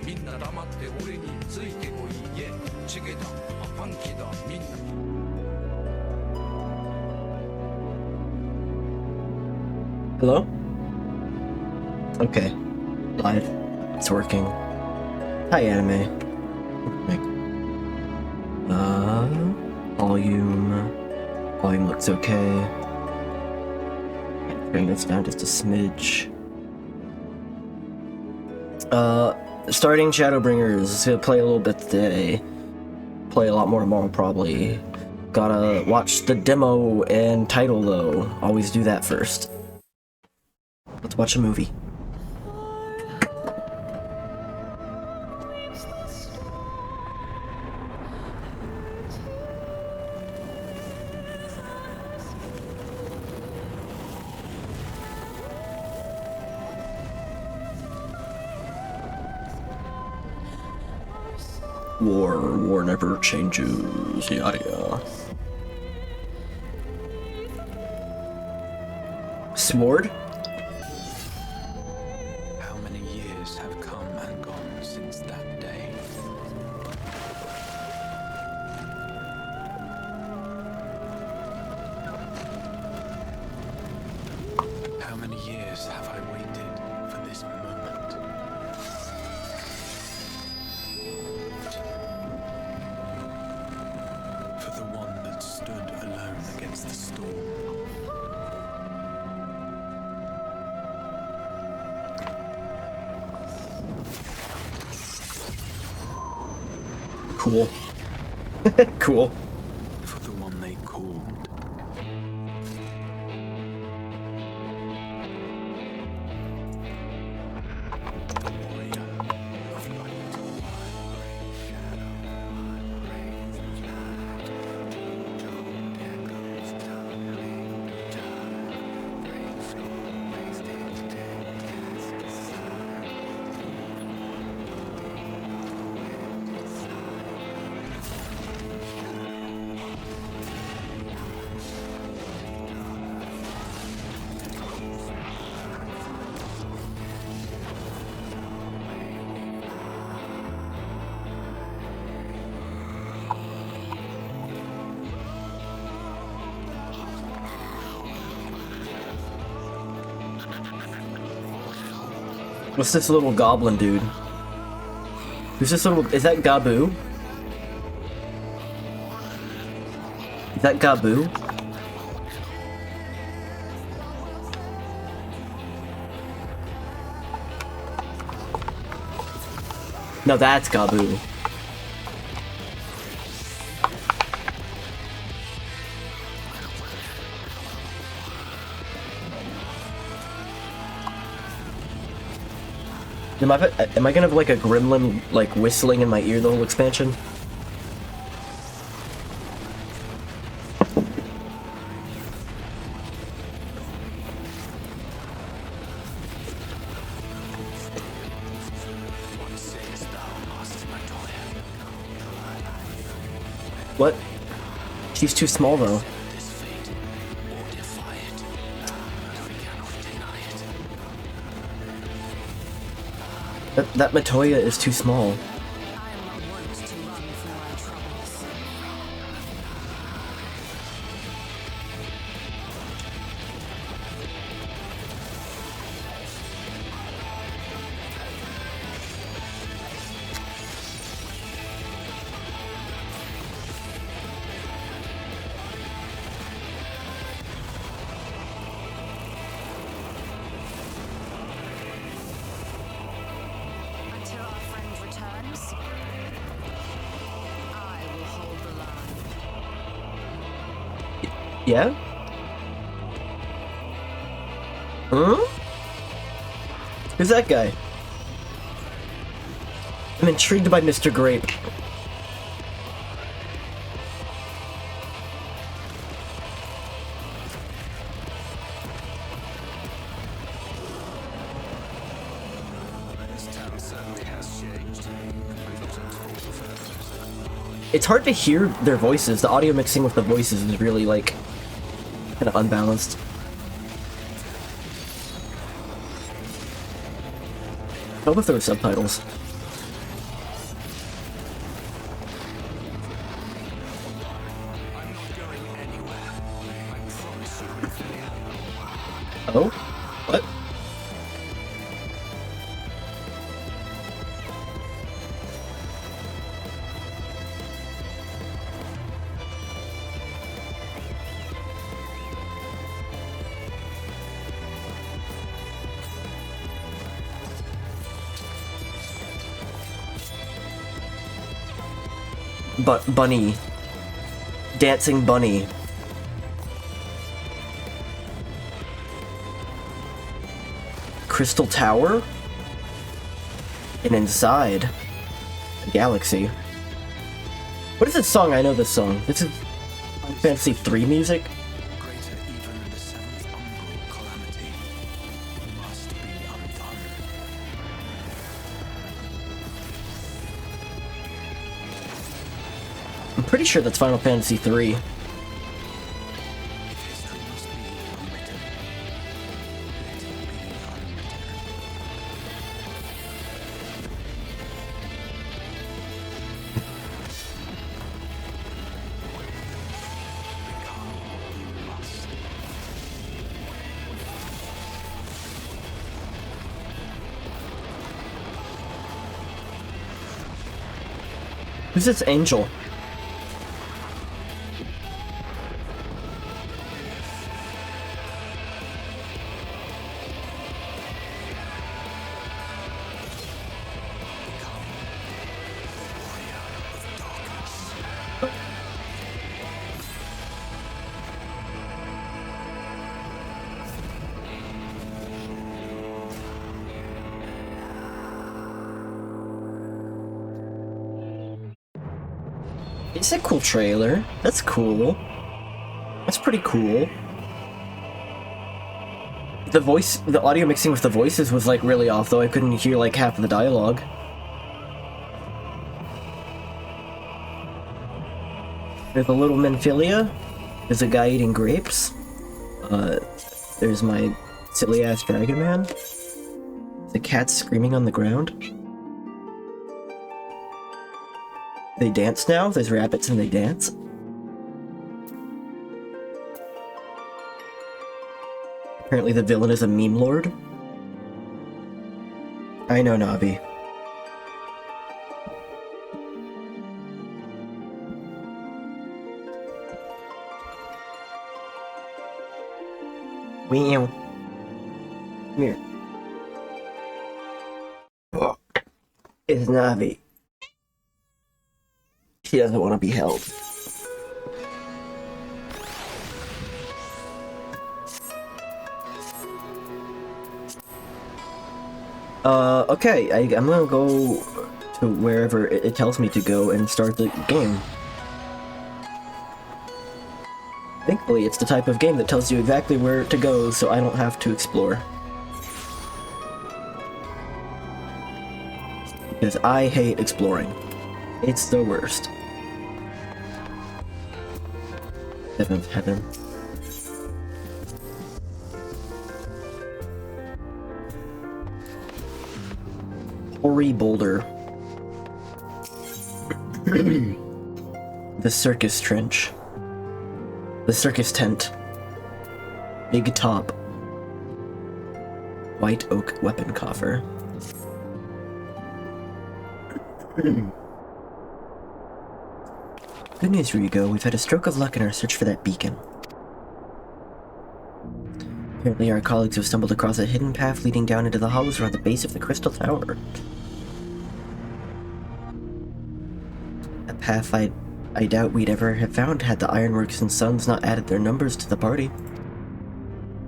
みんな黙って俺についてこいイエチゲだファンキーだみんな Hello? Okay. Live. It's working. Hi, anime. Volume. Volume looks okay. Bring this down just a smidge. Starting Shadowbringers. Gonna play a little bit today. Play a lot more tomorrow, probably. Gotta watch the demo and title, though. Always do that first. Let's watch a movie. War never changes, yada yada. Sword? How many years have come and gone since that day? How many years have I waited for this moment? For the one that stood alone against the storm. Cool. Cool. For the one they called. Warrior of light, shadow, rain, gold echoes, tumbling time, brave soul, wasted dead, cast aside. What's this little goblin dude? Who's this little? Is that Gabu? Is that Gabu? No, that's Gabu. Am I gonna have like a gremlin like whistling in my ear the whole expansion? What? She's too small though. That Matoya is too small. Yeah? Huh? Who's that guy? I'm intrigued by Mr. Grape. It's hard to hear their voices. The audio mixing with the voices is really, like, kind of unbalanced. I hope if there were subtitles. Oh? What? But bunny. Dancing bunny. Crystal Tower? And inside a galaxy. What is this song? I know this song. This is Final Fantasy III music? Greater even the seventh umbral calamity must be undone. I'm pretty sure that's Final Fantasy III. History must be unwritten. Let it be unwritten. Become you must. Who's this angel? It's a cool trailer. That's cool. That's pretty cool. The audio mixing with the voices was like really off though. I couldn't hear like half of the dialogue. There's a little Menphilia. There's a guy eating grapes. There's my silly ass dragon man. The cat's screaming on the ground. They dance now? There's rabbits and they dance? Apparently the villain is a meme lord. I know, Navi. Meow. Come here. It's Navi. She doesn't want to be held. Okay, I'm gonna go to wherever it tells me to go and start the game. Thankfully, it's the type of game that tells you exactly where to go, so I don't have to explore. Because I hate exploring. It's the worst. Seventh heaven. Hoary Boulder. The circus trench. The circus tent. Big top. White oak weapon coffer. Good news, Rigo. We've had a stroke of luck in our search for that beacon. Apparently our colleagues have stumbled across a hidden path leading down into the hollows around the base of the Crystal Tower. A path I doubt we'd ever have found had the Ironworks and Sons not added their numbers to the party.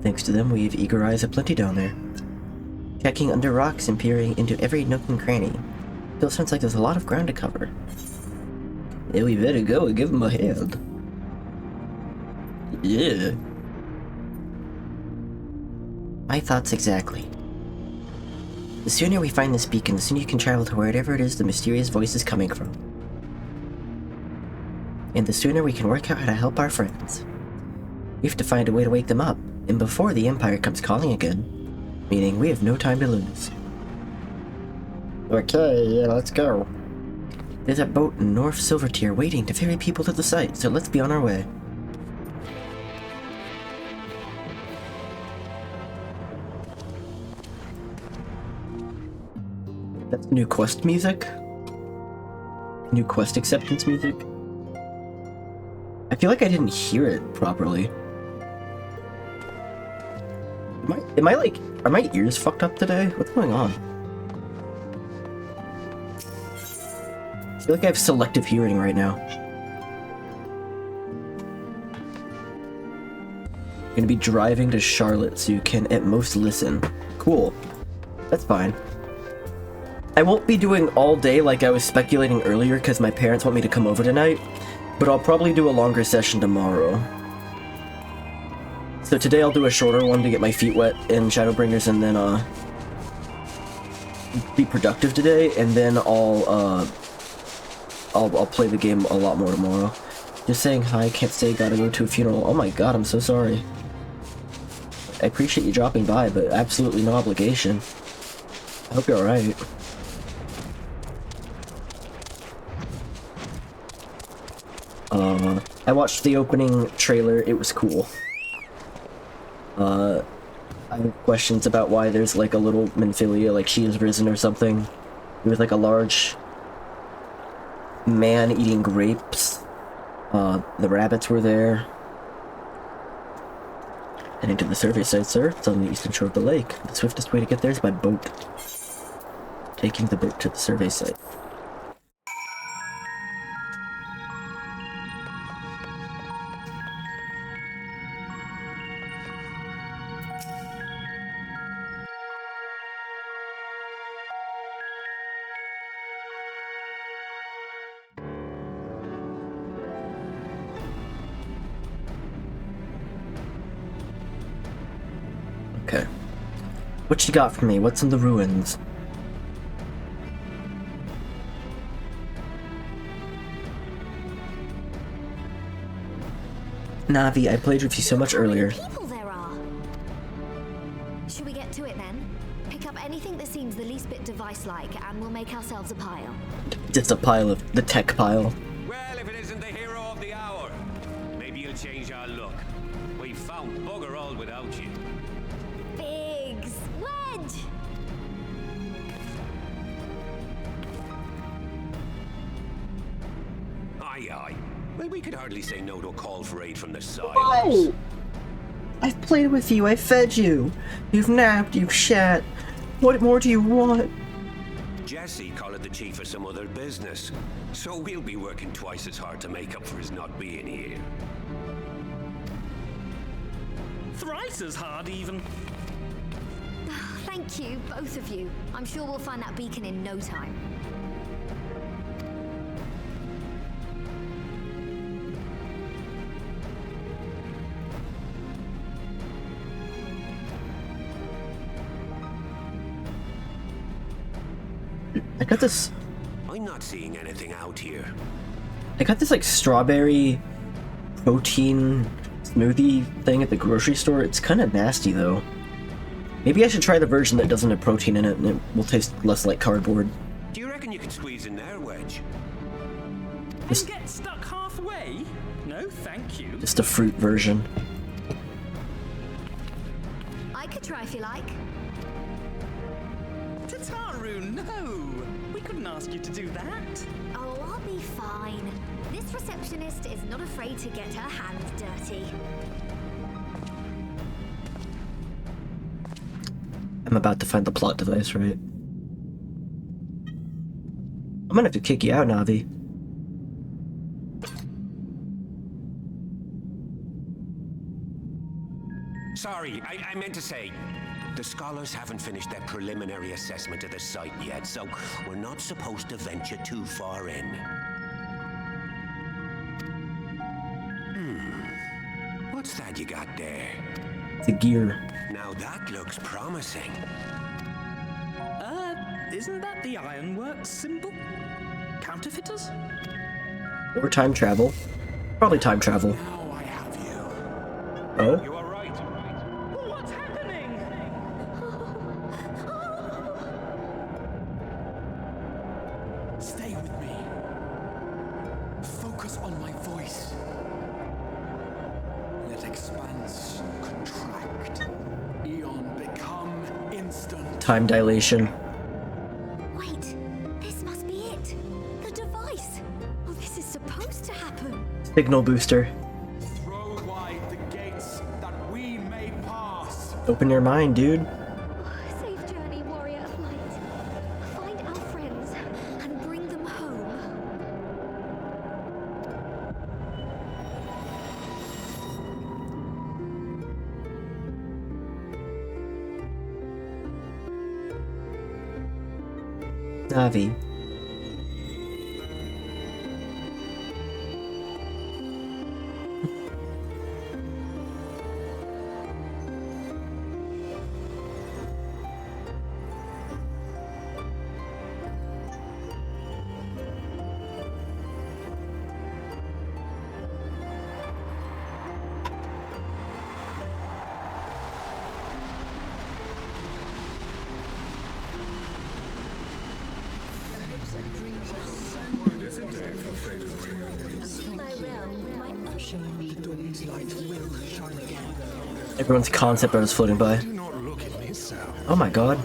Thanks to them, we have eager eyes aplenty down there. Checking under rocks and peering into every nook and cranny. Still sounds like there's a lot of ground to cover. Yeah, we better go and give him a hand. Yeah. My thoughts exactly. The sooner we find this beacon, the sooner you can travel to wherever it is the mysterious voice is coming from. And the sooner we can work out how to help our friends. We have to find a way to wake them up, and before the Empire comes calling again. Meaning we have no time to lose. Okay, yeah, let's go. There's a boat in North Silvertier waiting to ferry people to the site, so let's be on our way. That's new quest music. New quest acceptance music. I feel like I didn't hear it properly. Am I like, are my ears fucked up today? What's going on? I feel like I have selective hearing right now. I'm gonna be driving to Charlotte so you can at most listen. Cool. That's fine. I won't be doing all day like I was speculating earlier because my parents want me to come over tonight, but I'll probably do a longer session tomorrow. So today I'll do a shorter one to get my feet wet in Shadowbringers and then be productive today, and then I'll play the game a lot more tomorrow. Just saying hi, can't stay, gotta go to a funeral. Oh my god, I'm so sorry. I appreciate you dropping by, but absolutely no obligation. I hope you're alright. I watched the opening trailer, it was cool. I have questions about why there's like a little Minfilia, like she is risen or something. With like a large man eating grapes. The rabbits were there. Heading to the survey site, sir. It's on the eastern shore of the lake. The swiftest way to get there is by boat. Taking the boat to the survey site. Okay. What you got for me? What's in the ruins? Navi, I played with you so much earlier. People there are. Should we get to it then? Pick up anything that seems the least bit device-like, and we'll make ourselves a pile. Just a pile of the tech pile. Well, if it isn't the hero of the hour, maybe you'll change our look. We've found bugger all without you. Biggs! Wedge! Aye, aye. Well, we could hardly say no to a call for aid from the silos. Oh! I've played with you, I fed you. You've napped, you've shat. What more do you want? Jesse called the chief for some other business, so we'll be working twice as hard to make up for his not being here. Thrice as hard, even. Thank you, both of you. I'm sure we'll find that beacon in no time. I got this. I'm not seeing anything out here. I got this like strawberry protein smoothie thing at the grocery store. It's kind of nasty though. Maybe I should try the version that doesn't have protein in it and it will taste less like cardboard. Do you reckon you could squeeze in there, Wedge? And get stuck halfway? No, thank you. Just a fruit version. I could try if you like. Tataru, no! We couldn't ask you to do that. Oh, I'll be fine. This receptionist is not afraid to get her hands dirty. I'm about to find the plot device, right? I'm gonna have to kick you out, Navi. Sorry, I meant to say, the scholars haven't finished their preliminary assessment of the site yet, so we're not supposed to venture too far in. What's that you got there? It's a gear. Now that looks promising. Isn't that the Ironworks symbol? Counterfeiters? Or time travel. Probably time travel. Now I have you. Oh? You are right. What's happening? Stay with me. Focus on my voice. Let expanse contract. Eon become instant. Time dilation. Wait, device. Oh, this is supposed to happen. Signal booster. Throw wide the gates that we may pass. Open your mind, dude. Safe journey, warrior of light. Find our friends and bring them home. Navi. Everyone's concept art is floating by. Do not look at me, Sal. Oh my god.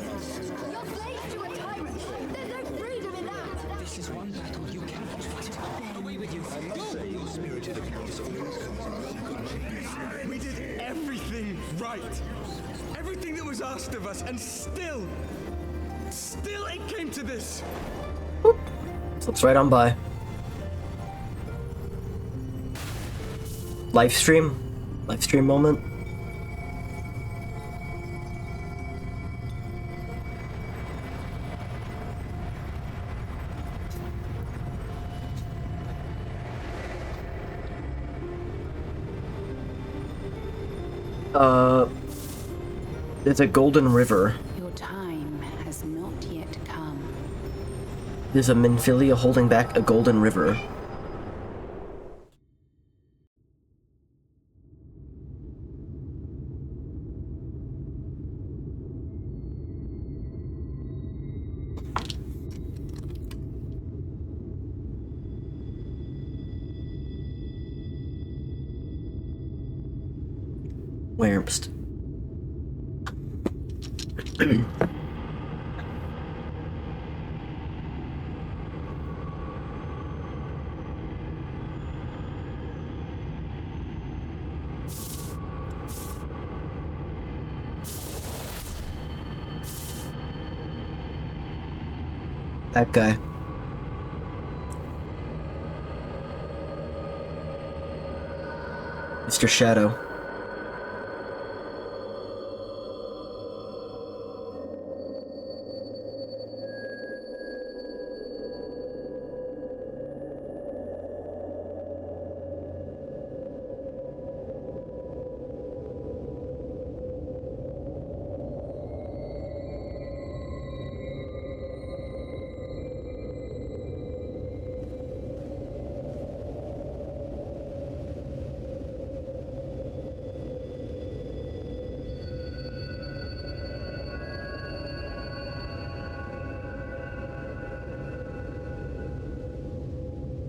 We did everything right. Everything that was asked of us, and still it came to this. Slips right on by. Livestream? Livestream moment? There's a golden river. Your time has not yet come. There's a Minfilia holding back a golden river. Whermst. That guy. Mr. Shadow.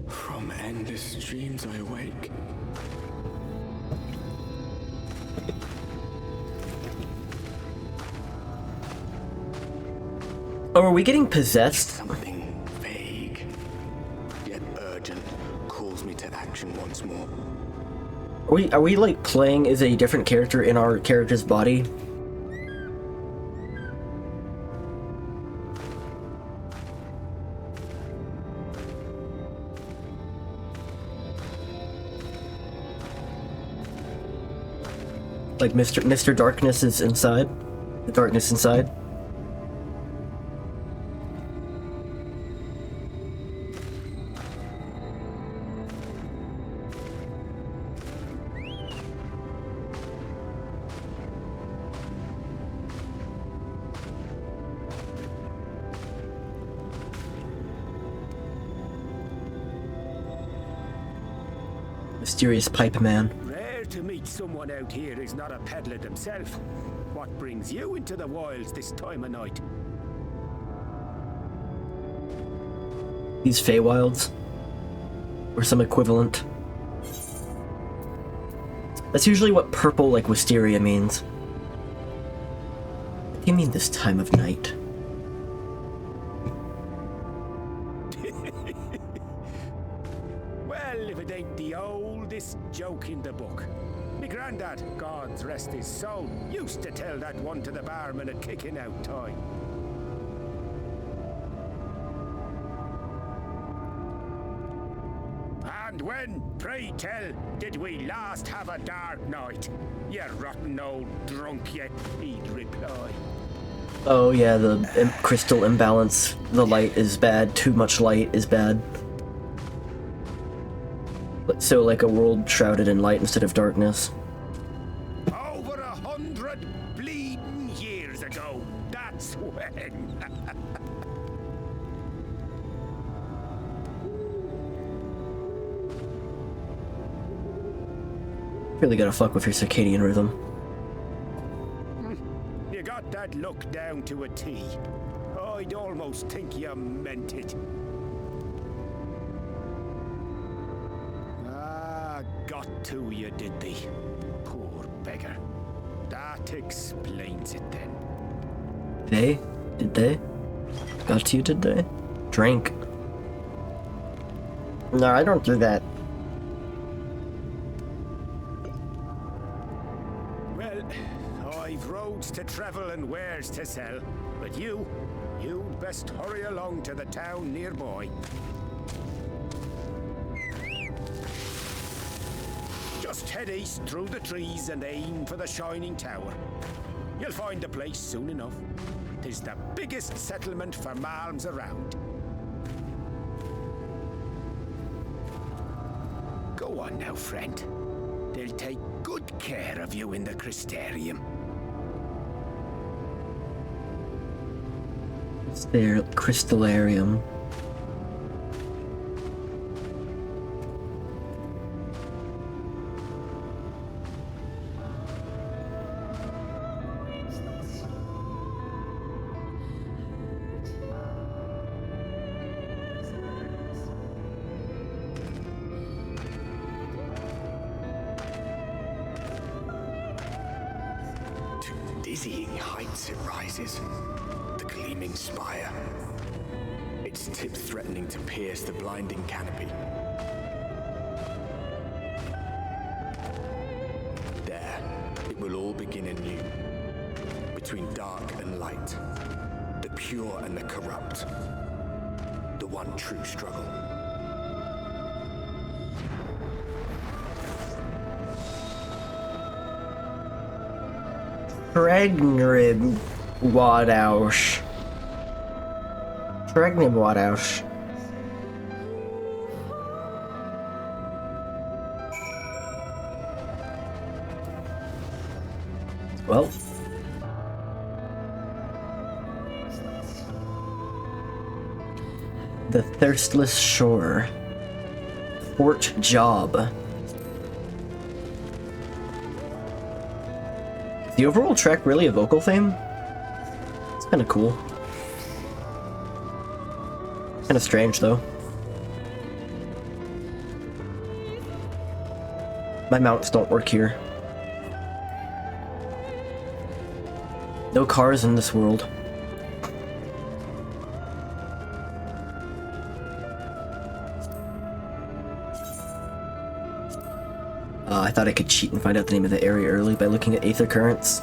From endless dreams I awake. Oh, are we getting possessed? Something vague, yet urgent, calls me to action once more. Are we like playing as a different character in our character's body? Like Mr. Darkness is inside? The darkness inside? Mysterious pipe man. Rare to meet someone out here who's not a peddler themselves. What brings you into the wilds this time of night? These Feywilds. Or some equivalent. That's usually what purple, like wisteria, means. What do you mean this time of night? Well, if it ain't the oldest joke in the book. Me granddad, God rest his soul, used to tell that one to the barman at kicking out time. And when, pray tell, did we last have a dark night? You rotten old drunk, yet he'd reply. Oh yeah, the crystal imbalance. The light is bad. Too much light is bad. So like a world shrouded in light instead of darkness. Over 100 bleeding years ago, that's when. Really gotta fuck with your circadian rhythm. You got that look down to a T. I'd almost think you meant it. Got to you, did they? Poor beggar. That explains it then. They? Did they? Got to you, did they? Drink. No, I don't do that. Well, I've roads to travel and wares to sell, but you'd best hurry along to the town nearby. Just head east through the trees and aim for the Shining Tower. You'll find the place soon enough. 'Tis the biggest settlement for malms around. Go on now, friend. They'll take good care of you in the Crystarium. It's their crystallarium. Dizzying heights it rises, the gleaming spire, its tip threatening to pierce the blinding canopy. There, it will all begin anew, between dark and light, the pure and the corrupt, the one true struggle. Tregnib Wadaush. Tregnib Wadaush. Well. The Thirstless Shore. Fort Job. The overall track really a vocal theme? It's kind of cool. Kind of strange though. My mounts don't work here. No cars in this world. I thought I could cheat and find out the name of the area early by looking at Aether Currents.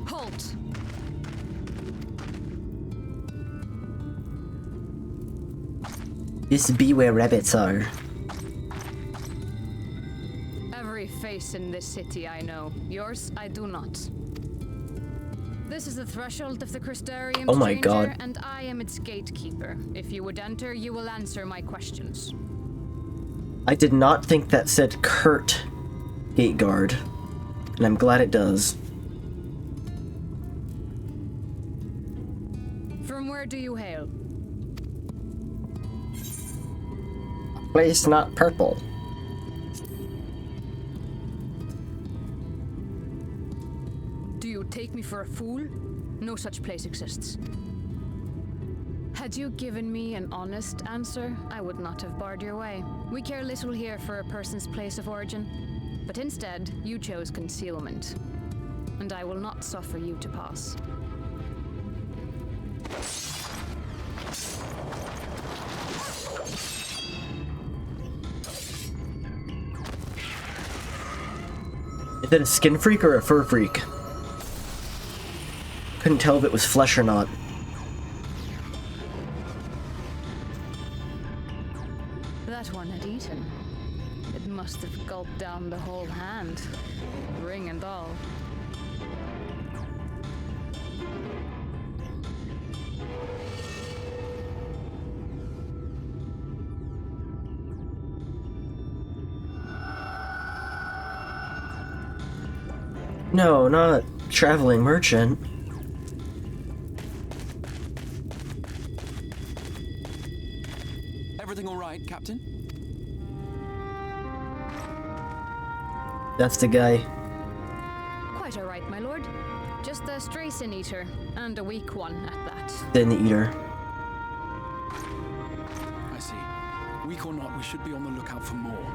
Halt! This be where rabbits are. Every face in this city I know. Yours, I do not. This is the threshold of the Crystarium, oh my stranger, God. And I am its gatekeeper. If you would enter, you will answer my questions. I did not think that said Kurt Gate Guard, and I'm glad it does. From where do you hail? Place not purple. Do you take me for a fool? No such place exists. Had you given me an honest answer, I would not have barred your way. We care little here for a person's place of origin. But instead, you chose concealment. And I will not suffer you to pass. Is it a skin freak or a fur freak? Couldn't tell if it was flesh or not. That one had eaten. It must have gulped down the whole hand, ring and all. No, not traveling merchant. Everything all right, Captain? That's the guy. Quite all right, my lord. Just a stray sin eater, and a weak one at that. Sin eater. I see. Weak or not, we should be on the lookout for more.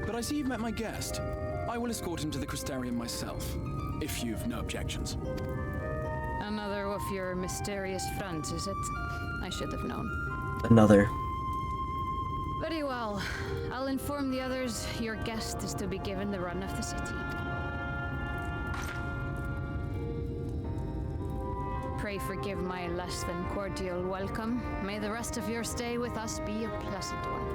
But I see you've met my guest. I will escort him to the Crystarium myself, if you've no objections. Another of your mysterious friends, is it? I should have known. Another. Very well. I'll inform the others your guest is to be given the run of the city. Pray forgive my less than cordial welcome. May the rest of your stay with us be a pleasant one.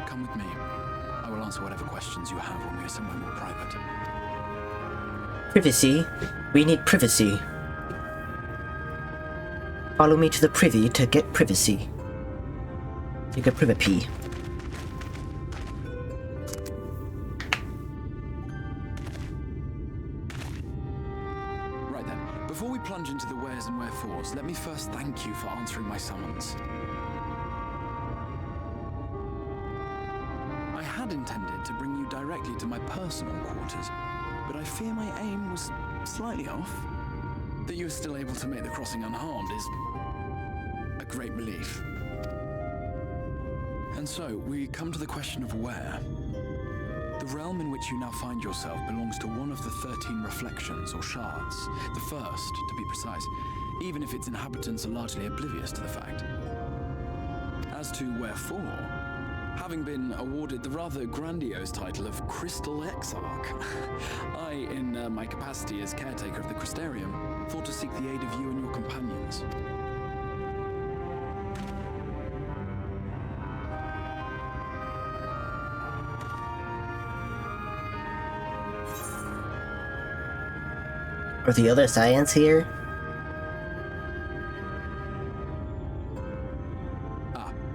Come with me. I will answer whatever questions you have when we are somewhere more private. Privacy. We need privacy. Follow me to the privy to get privacy. Take a privy. Right then, before we plunge into the wheres and wherefores, let me first thank you for answering my summons. I had intended to bring you directly to my personal quarters, but I fear my aim was slightly off. That you are still able to make the crossing unharmed is a great relief. And so, we come to the question of where. The realm in which you now find yourself belongs to one of the 13 reflections, or shards. The first, to be precise, even if its inhabitants are largely oblivious to the fact. As to wherefore, having been awarded the rather grandiose title of Crystal Exarch, I, in my capacity as caretaker of the Crystarium, thought to seek the aid of you and your companions. Are the other science here?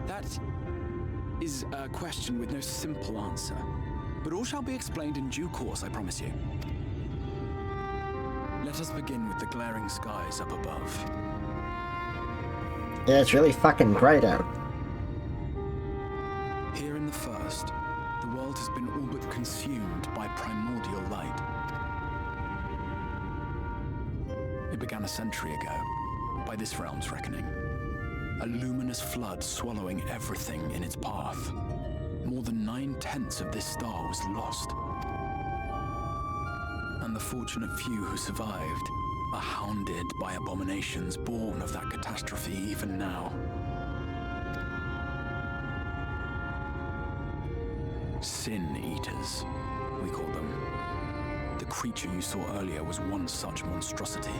That is a question with no simple answer. But all shall be explained in due course, I promise you. Let us begin with the glaring skies up above. Yeah, it's really fucking bright out. Here in the first, the world has been all but consumed by primordial light. It began a century ago, by this realm's reckoning. A luminous flood swallowing everything in its path. More than 9/10 of this star was lost. And the fortunate few who survived are hounded by abominations born of that catastrophe even now. Sin Eaters, we call them. The creature you saw earlier was one such monstrosity.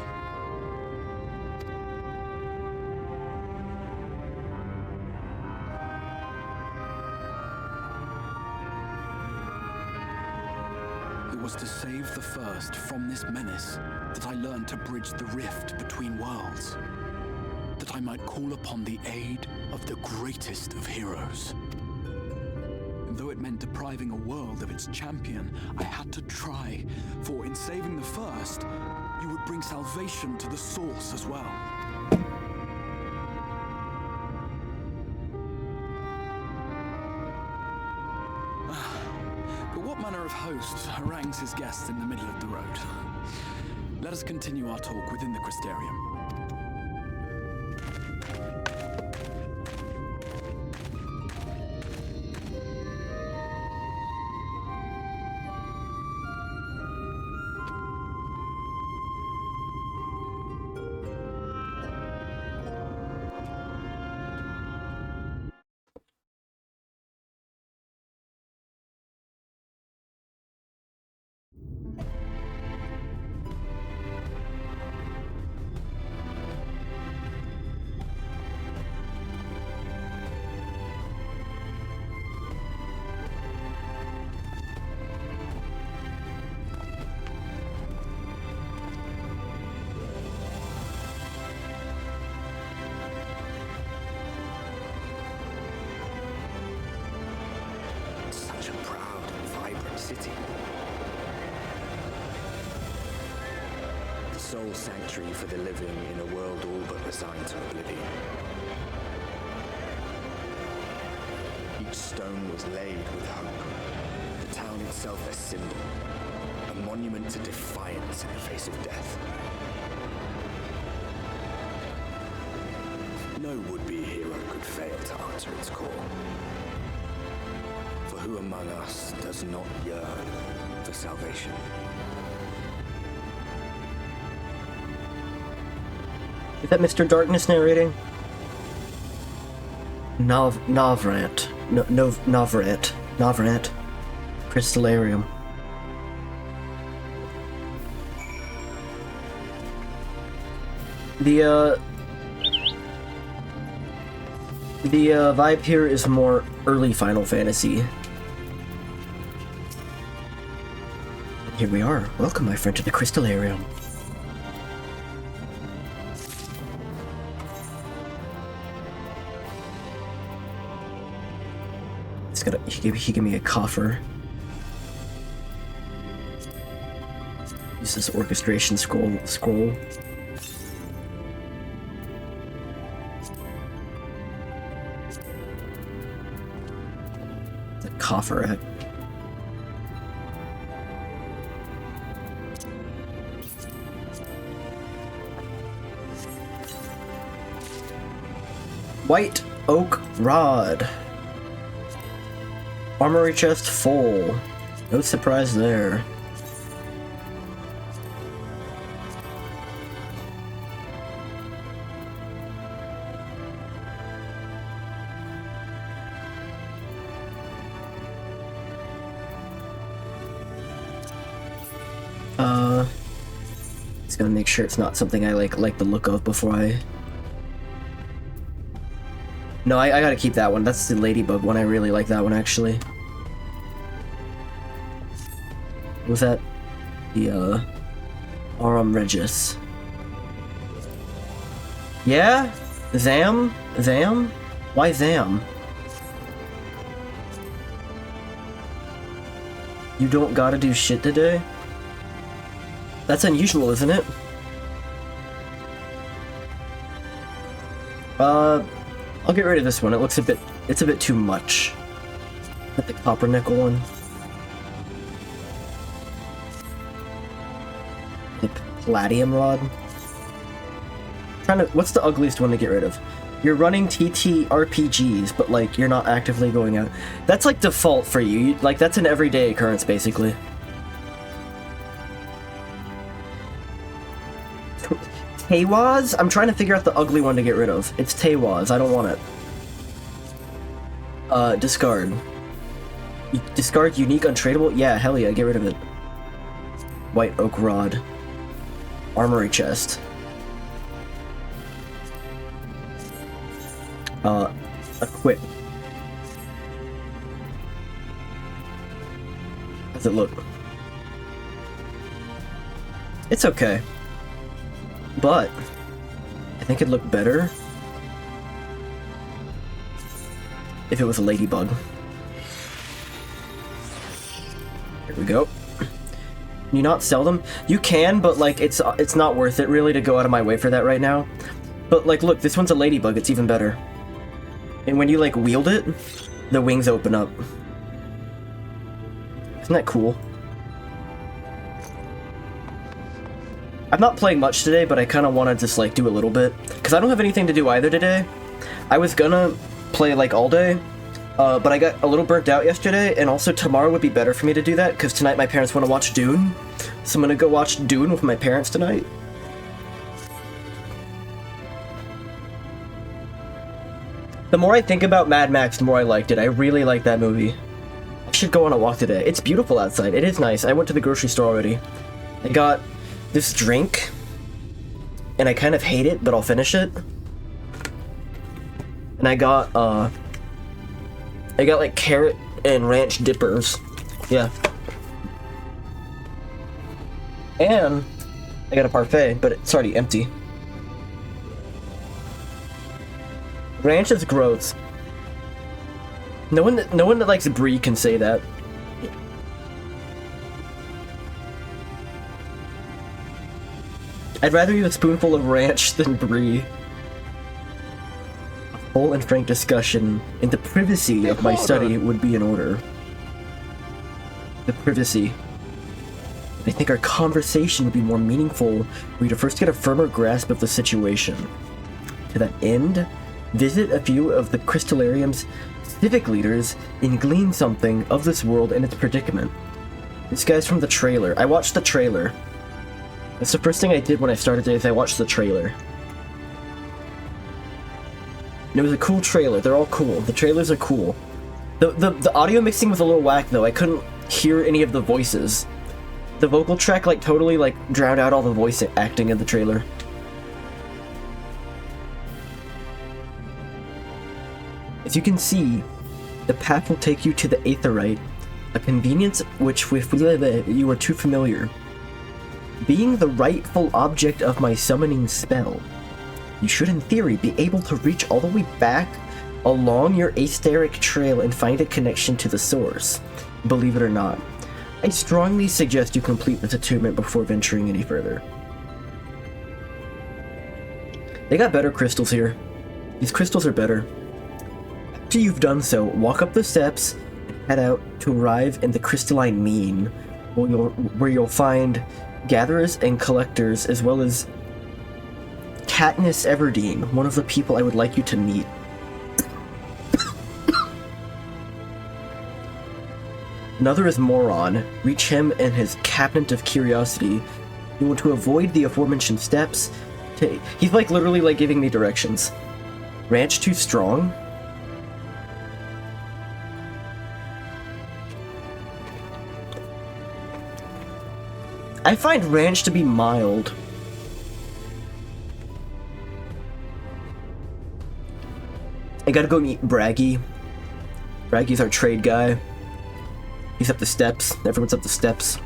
It was to save the first from this menace that I learned to bridge the rift between worlds. That I might call upon the aid of the greatest of heroes. And though it meant depriving a world of its champion, I had to try, for in saving the first, you would bring salvation to the source as well. But what manner pair of hosts harangues his guests in the middle of the road. Let us continue our talk within the Crystarium. Such a proud and vibrant city. The sole sanctuary for the living in a world all but resigned to oblivion. Each stone was laid with hope. The town itself a symbol, a monument to defiance in the face of death. No would-be hero could fail to answer its call. For who among us does not yearn for salvation? Is that Mr. Darkness narrating? Novrant. Novrant. Crystallarium. The vibe here is more early Final Fantasy. Here we are. Welcome, my friend, to the Crystallarium. He gave me a coffer. Use this orchestration scroll. The coffer. White oak rod. Armory chest full. No surprise there. Just gotta make sure it's not something I like the look of before I... No, I gotta keep that one. That's the ladybug one. I really like that one, actually. What was that? The, Aurum Regis. Yeah? Zam? Zam? Why Zam? You don't gotta do shit today? That's unusual, isn't it? I'll get rid of this one. It looks it's a bit too much. Got the copper nickel one. The palladium rod. What's the ugliest one to get rid of? You're running TTRPGs, but like you're not actively going out. That's like default for you. Like that's an everyday occurrence, basically. Tewaz? I'm trying to figure out the ugly one to get rid of. It's Tewaz. I don't want it. Discard. Discard unique untradeable? Yeah, hell yeah, get rid of it. White oak rod. Armory chest. Equip. How's it look? It's okay. But I think it'd look better if it was a ladybug. Here we go. Can you not sell them? You can, but like it's not worth it really to go out of my way for that right now. But like look, this one's a ladybug, it's even better. And when you like wield it, the wings open up. Isn't that cool? I'm not playing much today, but I kind of want to just like do a little bit because I don't have anything to do either today. I was gonna play like all day, but I got a little burnt out yesterday, and also tomorrow would be better for me to do that because tonight my parents want to watch Dune, so I'm gonna go watch Dune with my parents tonight. The more I think about Mad Max, the more I liked it. I really like that movie. I should go on a walk today. It's beautiful outside. It is nice. I went to the grocery store already. I got this drink, and I kind of hate it, but I'll finish it. And I got like carrot and ranch dippers. Yeah. And I got a parfait, but it's already empty. Ranch is gross. No one that likes brie can say that. I'd rather eat a spoonful of ranch than brie. A full and frank discussion in the privacy of my study would be in order. The privacy. I think our conversation would be more meaningful were you to first get a firmer grasp of the situation. To that end, visit a few of the Crystallarium's civic leaders and glean something of this world and its predicament. This guy's from the trailer. I watched the trailer. That's the first thing I did when I started today is I watched the trailer. And it was a cool trailer. They're all cool. The trailers are cool. The audio mixing was a little whack though. I couldn't hear any of the voices. The vocal track like totally like drowned out all the voice acting in the trailer. As you can see, the path will take you to the Aetherite, a convenience which with you are too familiar. Being the rightful object of my summoning spell, you should in theory be able to reach all the way back along your aetheric trail and find a connection to the source. Believe it or not, I strongly suggest you complete this attunement before venturing any further. They got better crystals here. These crystals are better. After you've done so, walk up the steps and head out to arrive in the crystalline mean, where you'll find gatherers and collectors, as well as Katniss Everdeen, one of the people I would like you to meet. Another is Moron. Reach him and his cabinet of curiosity. You want to avoid the aforementioned steps. He's like literally like giving me directions. Ranch too strong? I find ranch to be mild. I gotta go meet Braggy. Braggy's our trade guy. He's up the steps. Everyone's up the steps.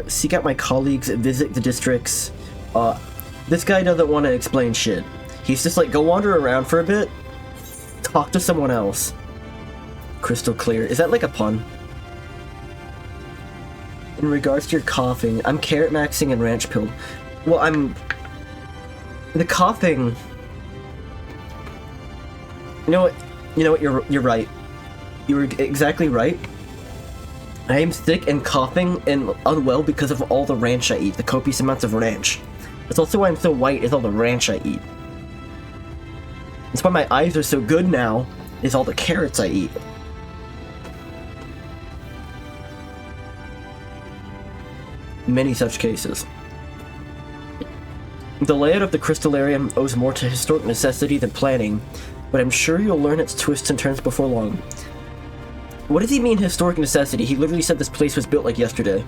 Seek out my colleagues, visit the districts. This guy doesn't want to explain shit. He's just like, go wander around for a bit. Talk to someone else. Crystal clear. Is that like a pun? In regards to your coughing, I'm carrot maxing and ranch pilled. Well, the coughing. You know what? You're right. You were exactly right. I am sick and coughing and unwell because of all the ranch I eat, the copious amounts of ranch. That's also why I'm so white, is all the ranch I eat. That's why my eyes are so good now, is all the carrots I eat. Many such cases. The layout of the Crystallarium owes more to historic necessity than planning, but I'm sure you'll learn its twists and turns before long. What does he mean, historic necessity? He literally said this place was built like yesterday.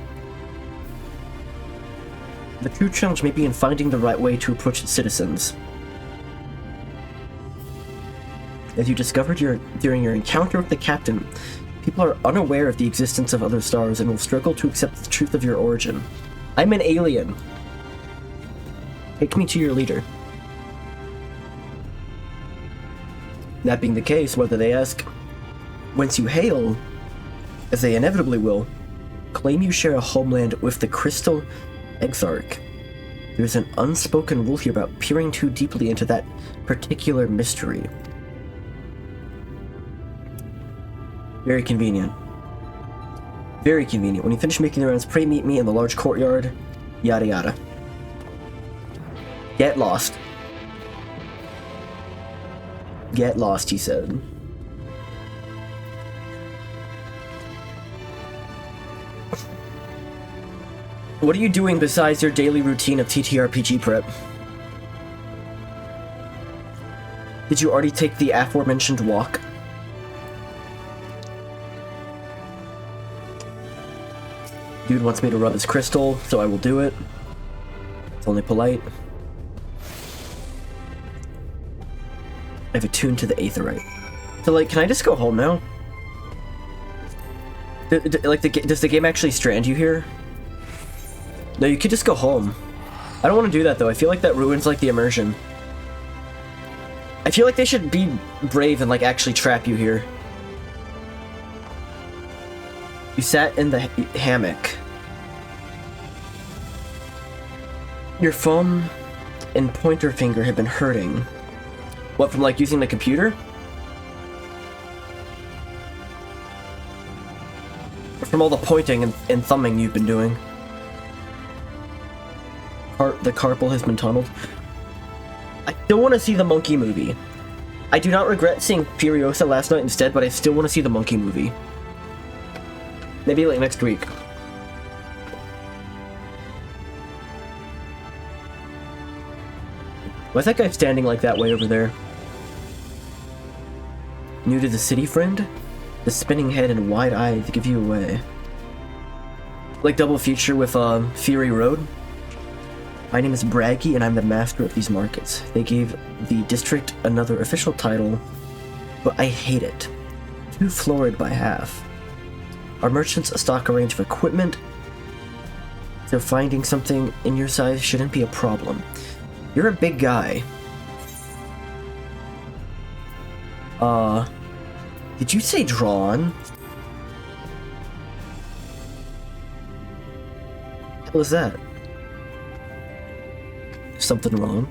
The true challenge may be in finding the right way to approach its citizens. As you discovered during your encounter with the captain, people are unaware of the existence of other stars and will struggle to accept the truth of your origin. I'm an alien. Take me to your leader. That being the case, whether they ask whence you hail, as they inevitably will, claim you share a homeland with the Crystal Exarch. There's an unspoken rule here about peering too deeply into that particular mystery. Very convenient. Very convenient. When you finish making the rounds, pray meet me in the large courtyard. Yada yada. Get lost. Get lost, he said. What are you doing besides your daily routine of TTRPG prep? Did you already take the aforementioned walk? Dude wants me to rub his crystal, so I will do it. It's only polite. I have attuned to the aetherite. So, like, can I just go home now? Does the game actually strand you here? No, you could just go home. I don't want to do that, though. I feel like that ruins, like, the immersion. I feel like they should be brave and, like, actually trap you here. You sat in the hammock. Your thumb and pointer finger have been hurting. What, from, like, using the computer? Or from all the pointing and thumbing you've been doing? The carpal has been tunneled. I still want to see the monkey movie. I do not regret seeing Furiosa last night instead, but I still want to see the monkey movie. Maybe like next week. Why is that guy standing like that way over there? New to the city, friend? The spinning head and wide eyes give you away. Like double feature with Fury Road. My name is Braggy and I'm the master of these markets. They gave the district another official title, but I hate it. Too florid by half. Our merchants stock a range of equipment, so finding something in your size shouldn't be a problem. You're a big guy. Did you say drawn? What was that? Something wrong?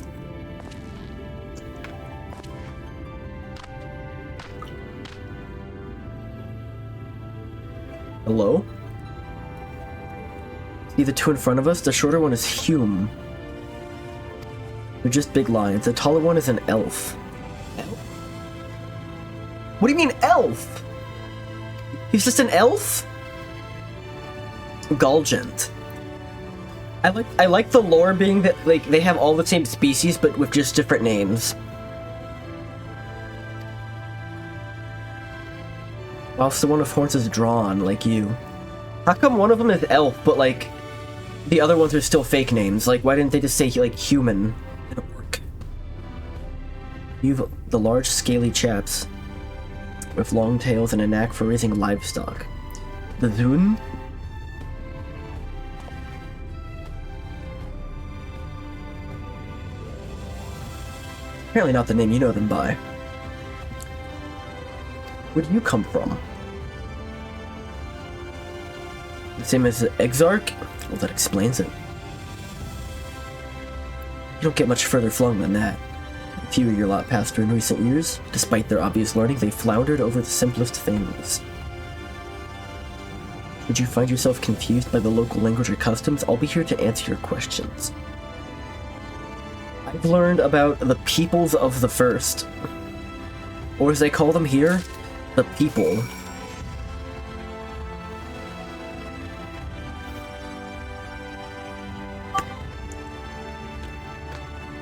Hello? See the two in front of us? The shorter one is Hume. They're just big lions. The taller one is an elf. Elf? What do you mean elf? He's just an elf? Gulgent. I like the lore being that like they have all the same species but with just different names. Whilst the one with horns is drawn, like you. How come one of them is elf, but like the other ones are still fake names? Like why didn't they just say like human and orc? You've the large scaly chaps with long tails and a knack for raising livestock. The Zun? Apparently not the name you know them by. Where do you come from? The same as Exarch? Well, that explains it. You don't get much further flung than that. Few of your lot passed through in recent years. Despite their obvious learning, they floundered over the simplest things. Should you find yourself confused by the local language or customs, I'll be here to answer your questions. I've learned about the peoples of the first. Or as they call them here, the people.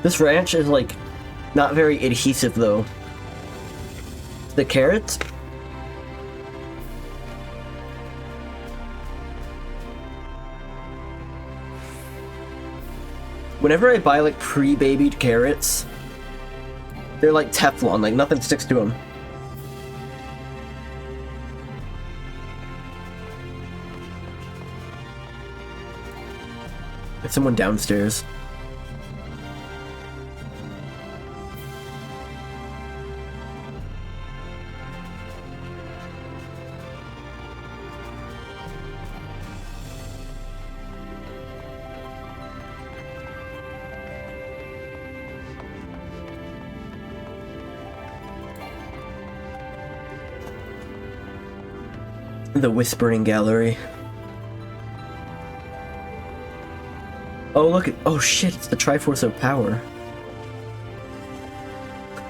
This ranch is like not very adhesive though. The carrots? Whenever I buy like pre-babied carrots, they're like Teflon, like nothing sticks to them. There's someone downstairs. The Whispering Gallery. Oh, look at— oh shit, it's the Triforce of Power.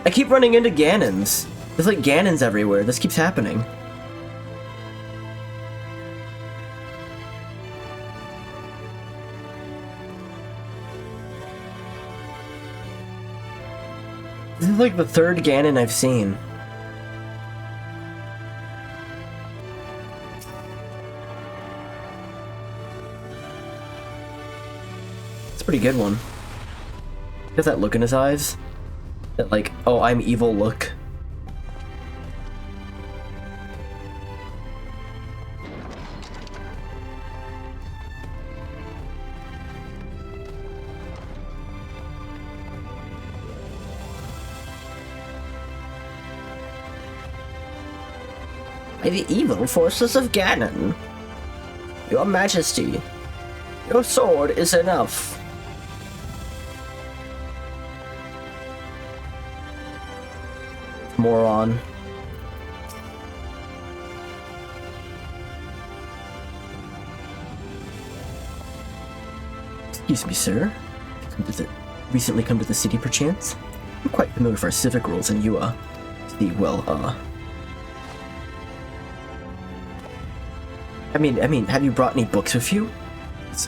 I keep running into Ganons. There's like Ganons everywhere. This keeps happening. This is like the third Ganon I've seen. It's a pretty good one. He has that look in his eyes. That like, oh, I'm evil look. By the evil forces of Ganon. Your Majesty, your sword is enough. Moron. Excuse me, sir. Recently come to the city, perchance? I'm quite familiar with our civic rules, and you, well, I mean, have you brought any books with you?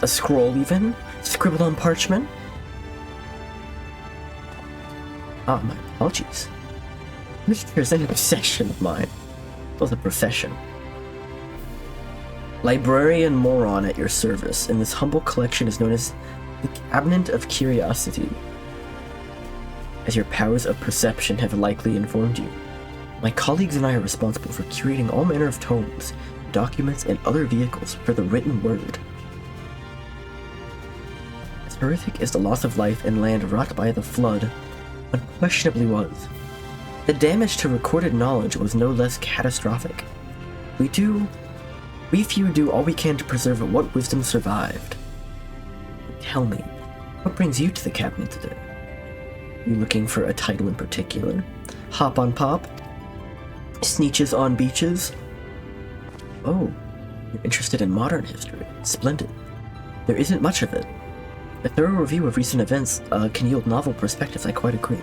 A scroll, even? Scribbled on parchment? Ah, my apologies. Literature is an obsession of mine. Both a profession. Librarian Moron at your service, and this humble collection is known as the Cabinet of Curiosity, as your powers of perception have likely informed you. My colleagues and I are responsible for curating all manner of tomes, documents, and other vehicles for the written word. As horrific as the loss of life and land wrought by the flood unquestionably was, the damage to recorded knowledge was no less catastrophic. We few do all we can to preserve what wisdom survived. Tell me, what brings you to the cabinet today? You looking for a title in particular? Hop on pop? Sneeches on beaches? Oh, you're interested in modern history. Splendid. There isn't much of it. A thorough review of recent events can yield novel perspectives, I quite agree.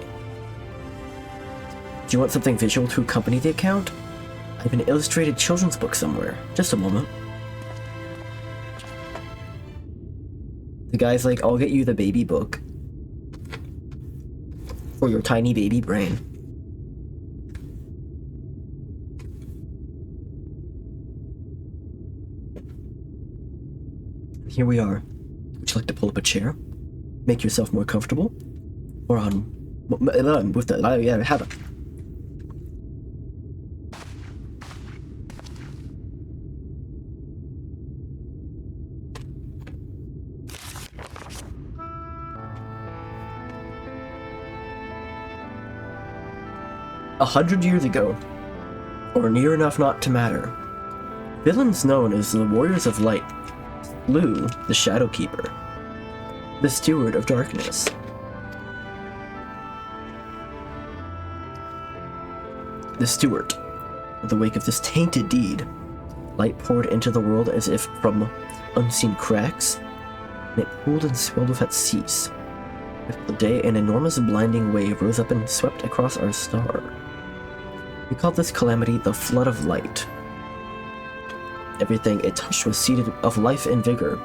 Do you want something visual to accompany the account? I have an illustrated children's book somewhere. Just a moment. The guy's like, I'll get you the baby book. For your tiny baby brain. Here we are. Would you like to pull up a chair? Make yourself more comfortable? Or on... with the... yeah, have it. A 100 years ago, or near enough not to matter, villains known as the Warriors of Light slew the Shadowkeeper, the Steward of Darkness. The Steward. In the wake of this tainted deed, light poured into the world as if from unseen cracks, and it pooled and swelled without cease. With the day, an enormous blinding wave rose up and swept across our star. We called this calamity the Flood of Light. Everything it touched was seeded of life and vigor,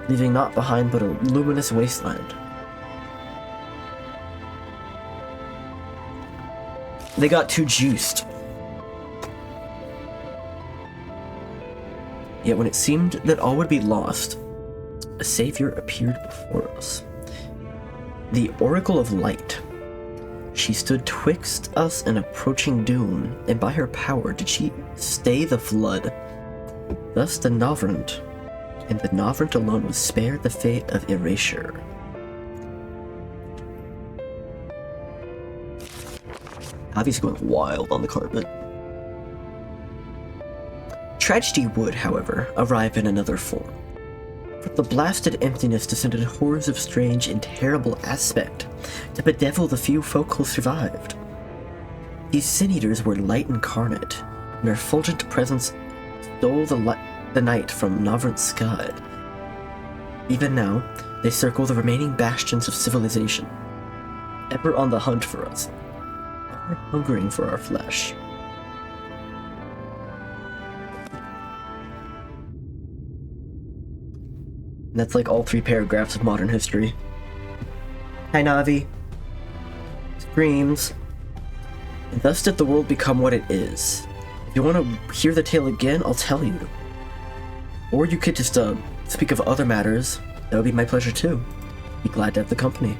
leaving naught behind but a luminous wasteland. They got too juiced. Yet when it seemed that all would be lost, a savior appeared before us. The Oracle of Light. She stood twixt us and approaching doom, and by her power did she stay the flood. Thus the Novrant, and the Novrant alone was spared the fate of erasure. Avi's going wild on the carpet. Tragedy would, however, arrive in another form. From the blasted emptiness descended horrors of strange and terrible aspect to bedevil the few folk who survived. These sin-eaters were light incarnate, and their effulgent presence stole the night from Navrant's sky. Even now, they circle the remaining bastions of civilization, ever on the hunt for us, ever hungering for our flesh. And that's like all 3 paragraphs of modern history. Hi, Navi. Screams. And thus did the world become what it is. If you want to hear the tale again, I'll tell you. Or you could just speak of other matters. That would be my pleasure too. Be glad to have the company.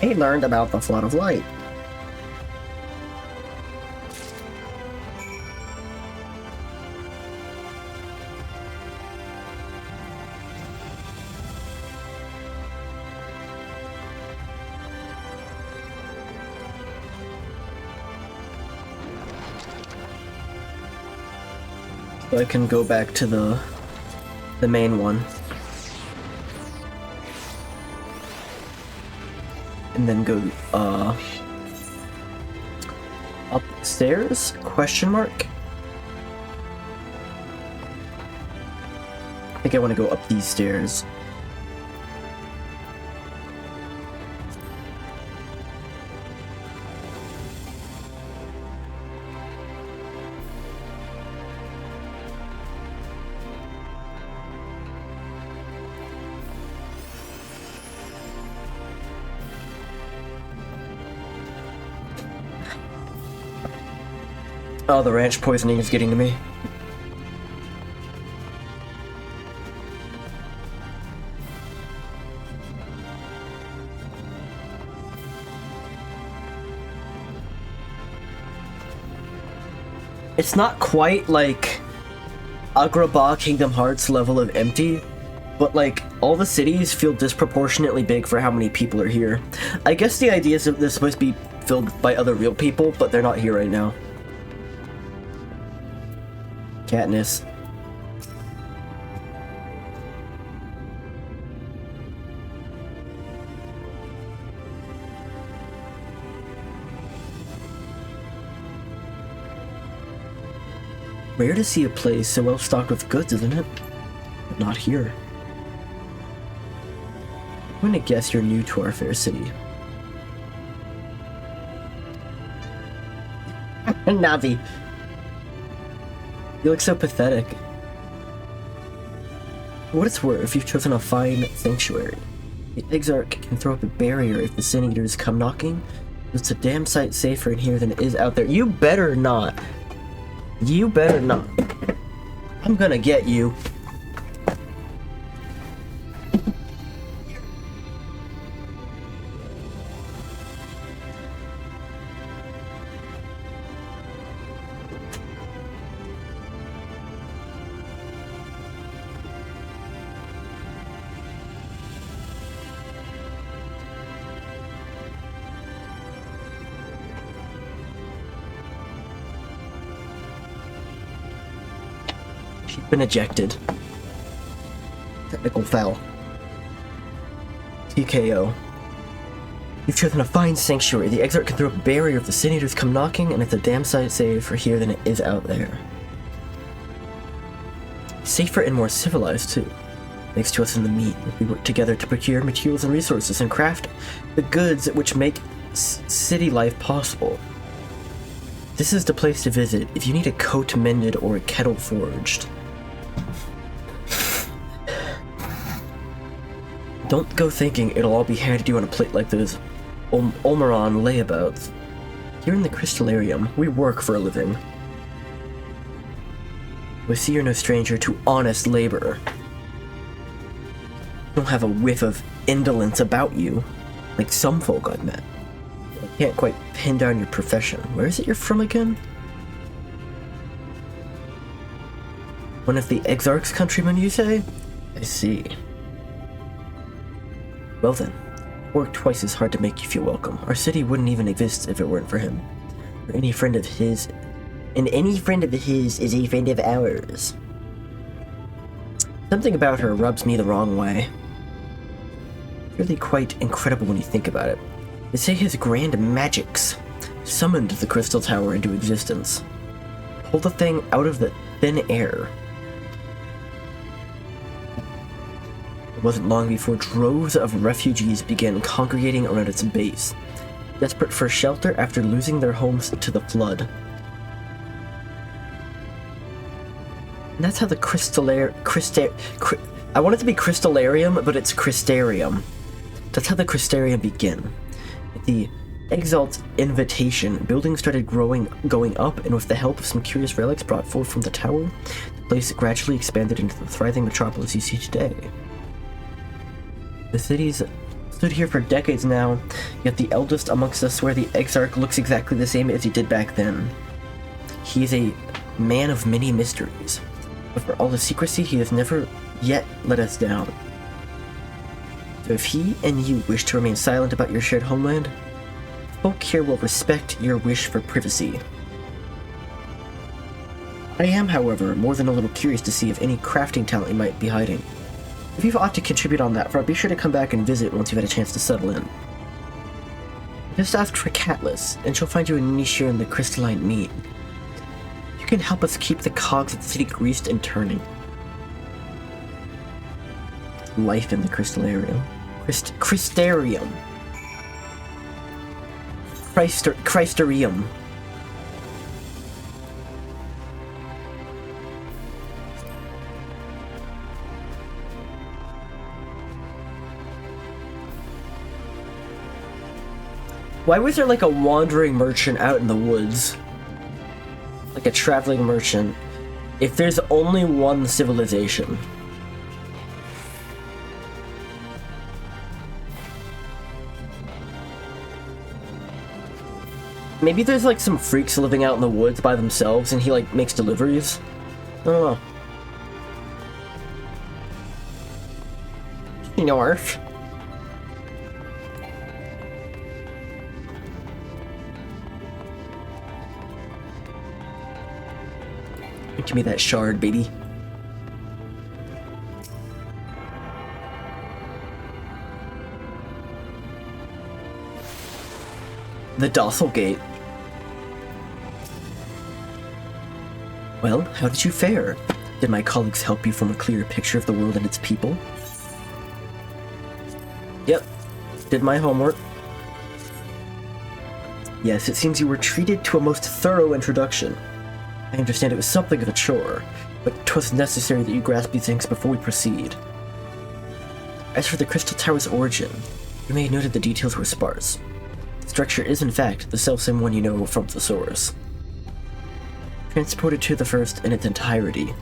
I learned about the flood of light. So I can go back to the main one. And then go upstairs? Question mark? I think I want to go up these stairs. Oh, the ranch poisoning is getting to me. It's not quite like Agrabah Kingdom Hearts level of empty, but like all the cities feel disproportionately big for how many people are here. I guess the idea is that they're supposed to be filled by other real people, but they're not here right now. Katniss. Rare to see a place so well stocked with goods, isn't it? But not here. I'm gonna guess you're new to our fair city. Navi. You look so pathetic. For what it's worth, you've chosen a fine sanctuary. The Exarch can throw up a barrier if the Sin Eaters come knocking. It's a damn sight safer in here than it is out there. You better not. You better not. I'm gonna get you. She's been ejected. Technical foul. TKO. You've chosen a fine sanctuary. The Exarch can throw a barrier if the Sin Eaters come knocking, and it's a damn sight safer here than it is out there. Safer and more civilized, too. Thanks to us in the meat, we work together to procure materials and resources and craft the goods which make city life possible. This is the place to visit if you need a coat mended or a kettle forged. Don't go thinking it'll all be handed to you on a plate like those Olmeron layabouts. Here in the Crystallarium, we work for a living. We see you're no stranger to honest labor. You don't have a whiff of indolence about you, like some folk I've met. I can't quite pin down your profession. Where is it you're from again? One of the Exarch's countrymen, you say? I see. Well then, work twice as hard to make you feel welcome. Our city wouldn't even exist if it weren't for him. Or any friend of his. And any friend of his is a friend of ours. Something about her rubs me the wrong way. Really quite incredible when you think about it. They say his grand magics summoned the Crystal Tower into existence. pull the thing out of the thin air. It wasn't long before droves of refugees began congregating around its base, desperate for shelter after losing their homes to the flood. And that's how the I want it to be crystallarium, but it's crystarium. That's how the crystarium began. At the Exalt's invitation, buildings started going up, and with the help of some curious relics brought forth from the tower, the place gradually expanded into the thriving metropolis you see today. The city's stood here for decades now, yet the eldest amongst us swear the Exarch looks exactly the same as he did back then. He is a man of many mysteries, but for all the secrecy, he has never yet let us down. So if he and you wish to remain silent about your shared homeland, folk here will respect your wish for privacy. I am, however, more than a little curious to see if any crafting talent you might be hiding. If you've ought to contribute on that front, be sure to come back and visit once you've had a chance to settle in. Just ask for Catless, and she'll find you a niche here in the crystalline meat. You can help us keep the cogs of the city greased and turning. Life in the crystallarium. Christarium. Christerium. Why was there like a wandering merchant out in the woods? Like a traveling merchant. If there's only one civilization. Maybe there's like some freaks living out in the woods by themselves and he like makes deliveries. I don't know. North. Give me that shard, baby. The Docile Gate. Well, how did you fare? Did my colleagues help you form a clearer picture of the world and its people? Yep, did my homework. Yes, it seems you were treated to a most thorough introduction. I understand it was something of a chore, but 'twas necessary that you grasp these things before we proceed. As for the Crystal Tower's origin, you may have noted the details were sparse. The structure is in fact the selfsame one you know from the source. Transported to the first in its entirety.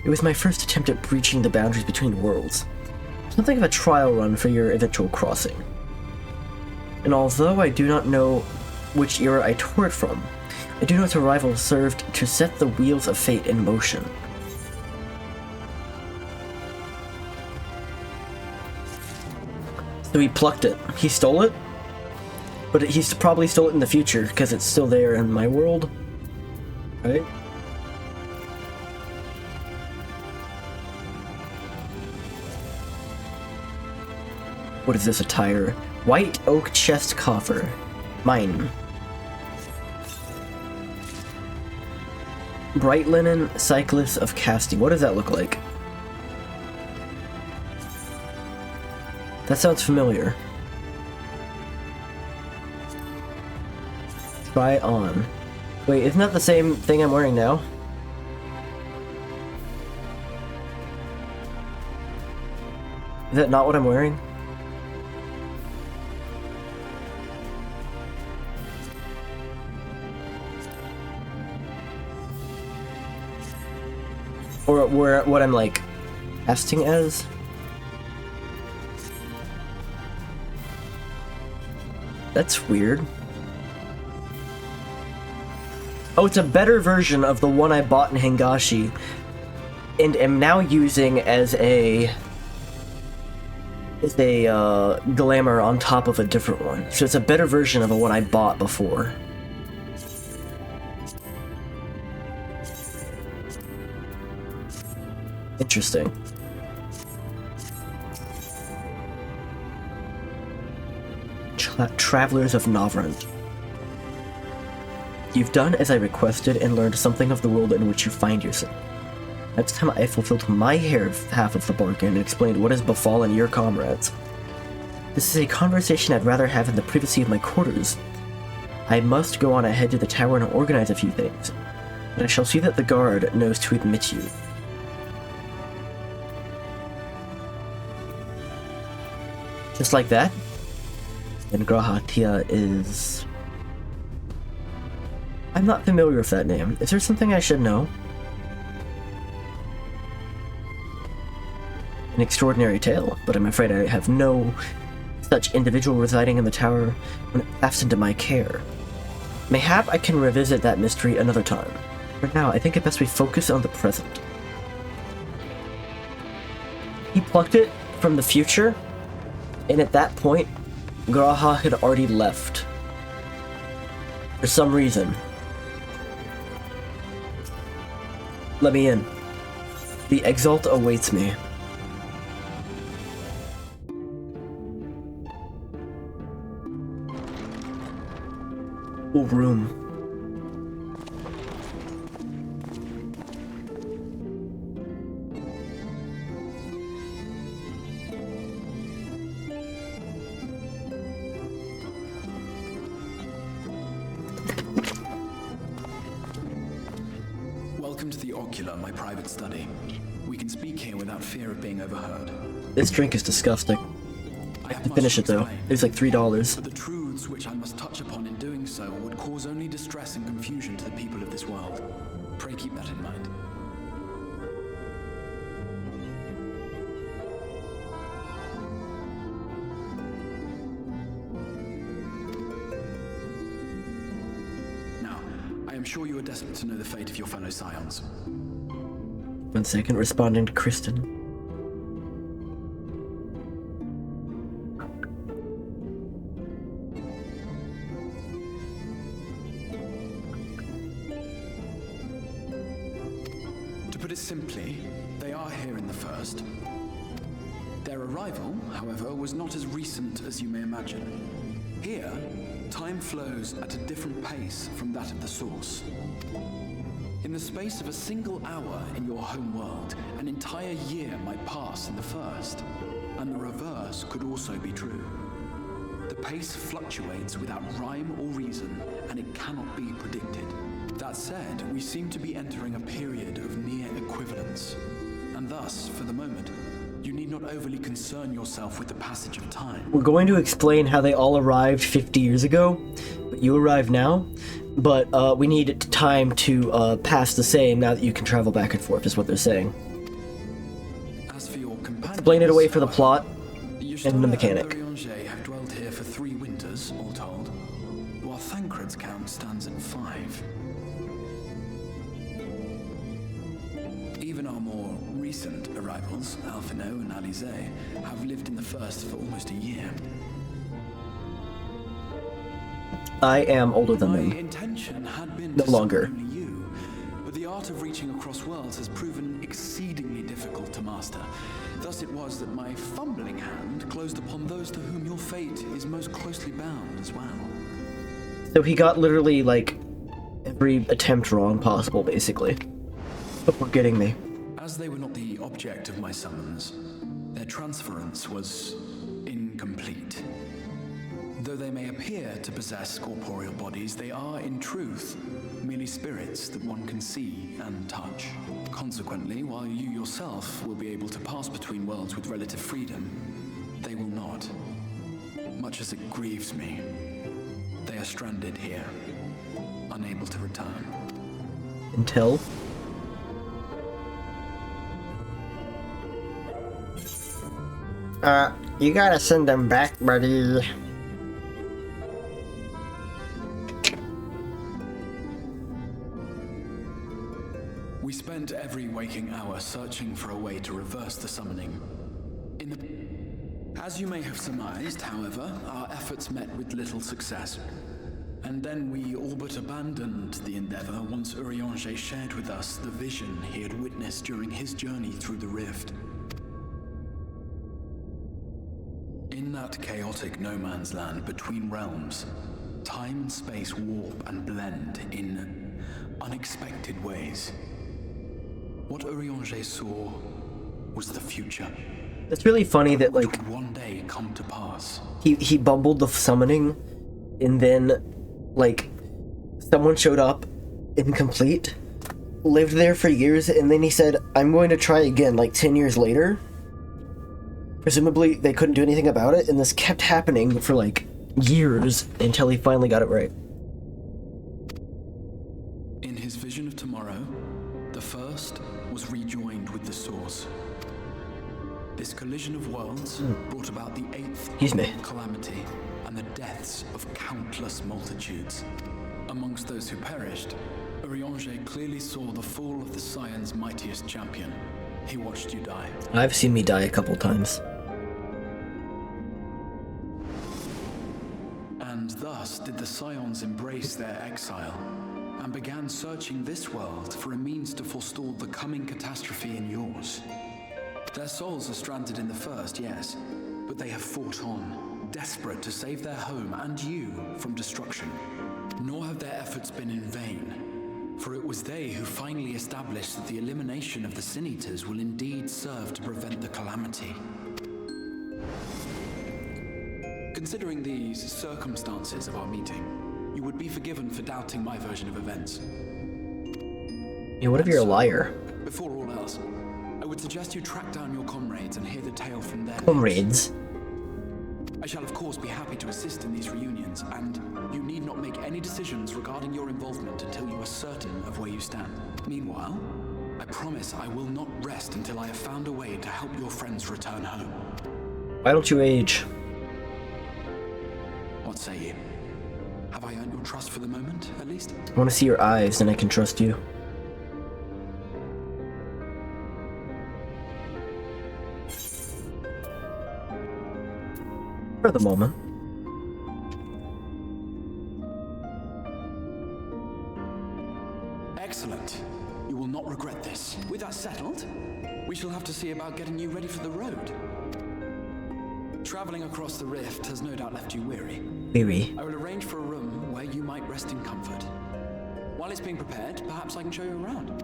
It was my first attempt at breaching the boundaries between worlds. Something of a trial run for your eventual crossing. And although I do not know which era I tore it from, I do know its arrival served to set the wheels of fate in motion. So he plucked it. He stole it? But he's probably stole it in the future, because it's still there in my world. Right? What is this attire? White oak chest coffer. Mine. Bright linen cyclist of casting. What does that look like? That sounds familiar. Try on. Wait, isn't that the same thing I'm wearing now? Is that not what I'm wearing? Or what I'm like casting as? That's weird. Oh, it's a better version of the one I bought in Hingashi and am now using as a glamour on top of a different one. So it's a better version of the one I bought before. Interesting. Travelers of Novrand. You've done as I requested and learned something of the world in which you find yourself. Next time I fulfilled my half of the bargain and explained what has befallen your comrades. This is a conversation I'd rather have in the privacy of my quarters. I must go on ahead to the tower and organize a few things, but I shall see that the guard knows to admit you. Just like that, then Grahatia is... I'm not familiar with that name. Is there something I should know? An extraordinary tale, but I'm afraid I have no such individual residing in the tower when it passed into my care. Mayhap I can revisit that mystery another time. For now, I think it best we focus on the present. He plucked it from the future, and at that point, Graha had already left. For some reason. Let me in. The Exalt awaits me. Room. Welcome to the Ocular, my private study. We can speak here without fear of being overheard. This drink is disgusting. I have to finish it though. It was like $3. But the truths which I must touch upon in doing so would cause only distress and confusion to the people of this world. Pray keep that in mind. Now, I am sure you are desperate to know the fate of your fellow scions. 1 second, responding to Kristen. Simply, they are here in the first. Their arrival, however, was not as recent as you may imagine. Here, time flows at a different pace from that of the source. In the space of a single hour in your home world, an entire year might pass in the first, and the reverse could also be true. The pace fluctuates without rhyme or reason, and it cannot be predicted. That said, we seem to be entering a period of near equivalence, and thus, for the moment, you need not overly concern yourself with the passage of time. We're going to explain how they all arrived 50 years ago, but you arrive now, but we need time to pass the same now that you can travel back and forth, is what they're saying. As for your companions, explain it away for the plot and the mechanic. Have dwelled here for 3 winters, all told, while Thancred's count stands at 5. Even our more recent arrivals, Alphino and Alize, have lived in the first for almost a year. I am older than them. My intention had been no longer. Only you, but the art of reaching across worlds has proven exceedingly difficult to master. Thus it was that my fumbling hand closed upon those to whom your fate is most closely bound as well. So he got literally, like, every attempt wrong possible, basically. Before getting me. As they were not the object of my summons, their transference was incomplete. Though they may appear to possess corporeal bodies, they are, in truth, merely spirits that one can see and touch. Consequently, while you yourself will be able to pass between worlds with relative freedom, they will not. Much as it grieves me, they are stranded here, unable to return. Until? You gotta send them back, buddy. We spent every waking hour searching for a way to reverse the summoning. As you may have surmised, however, our efforts met with little success. And then we all but abandoned the endeavor once Urianger shared with us the vision he had witnessed during his journey through the rift. In that chaotic no man's land between realms, time and space warp and blend in unexpected ways. What Urianger saw was the future. It's really funny that, like, would one day come to pass. He bumbled the summoning, and then, like, someone showed up incomplete, lived there for years, and then he said, I'm going to try again, like 10 years later. Presumably, they couldn't do anything about it, and this kept happening for, like, years until he finally got it right. In his vision of tomorrow, the first was rejoined with the source. This collision of worlds brought about the eighth calamity and the deaths of countless multitudes. Amongst those who perished, Urianger clearly saw the fall of the Scion's mightiest champion. He watched you die. I've seen me die a couple times. And thus did the Scions embrace their exile, and began searching this world for a means to forestall the coming catastrophe in yours. Their souls are stranded in the first, yes, but they have fought on, desperate to save their home and you from destruction. Nor have their efforts been in vain, for it was they who finally established that the elimination of the Sin Eaters will indeed serve to prevent the calamity. Considering these circumstances of our meeting, you would be forgiven for doubting my version of events. Yeah, what if you're a liar? Before all else, I would suggest you track down your comrades and hear the tale from their Comrades? lips. I shall of course be happy to assist in these reunions, and you need not make any decisions regarding your involvement until you are certain of where you stand. Meanwhile, I promise I will not rest until I have found a way to help your friends return home. Why don't you age? What say you? Have I earned your trust for the moment, at least? I want to see your eyes, and I can trust you. For the moment. Excellent. You will not regret this. With that settled, we shall have to see about getting you ready for the road. Traveling across the rift has no doubt left you weary. Weary. I will arrange for a room where you might rest in comfort. While it's being prepared, perhaps I can show you around.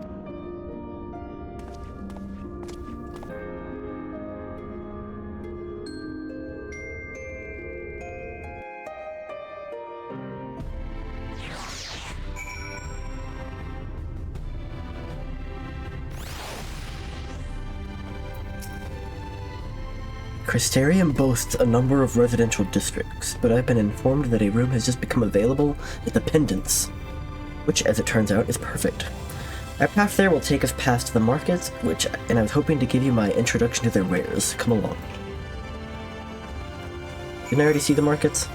Crystarium boasts a number of residential districts, but I've been informed that a room has just become available at the Pendants, which, as it turns out, is perfect. Our path there will take us past the markets, and I was hoping to give you my introduction to their wares. Come along. Didn't I already see the markets?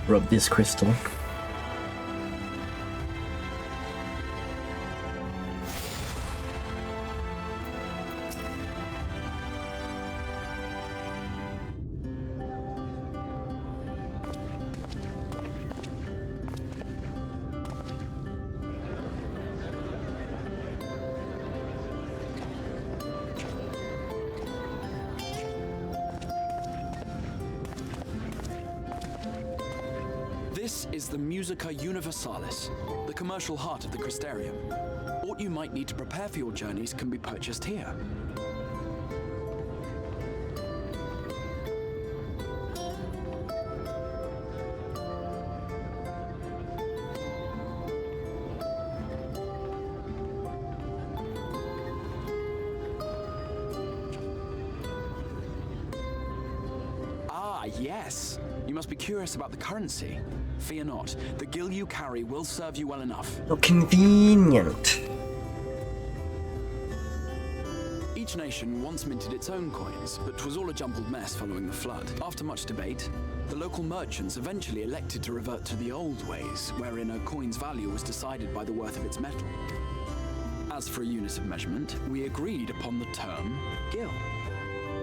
Rub this crystal. This is the Musica Universalis, the commercial heart of the Crystarium. What you might need to prepare for your journeys can be purchased here. Ah, yes. You must be curious about the currency. Fear not. The gil you carry will serve you well enough. How convenient. Each nation once minted its own coins, but 'twas all a jumbled mess following the flood. After much debate, the local merchants eventually elected to revert to the old ways, wherein a coin's value was decided by the worth of its metal. As for a unit of measurement, we agreed upon the term gil.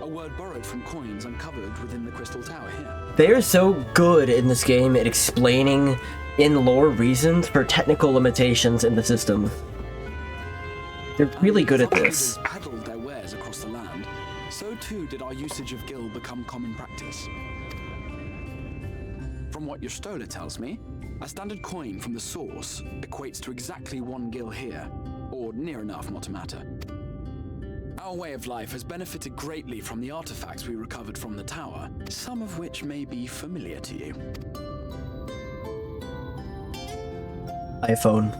A word borrowed from coins uncovered within the Crystal Tower here. They are so good in this game at explaining in-lore reasons for technical limitations in the system. They're really good at this. Peddled their wares across the land. So too did our usage of gil become common practice. From what your stola tells me, a standard coin from the source equates to exactly 1 gil here, or near enough not to matter. Our way of life has benefited greatly from the artifacts we recovered from the tower, some of which may be familiar to you. iPhone.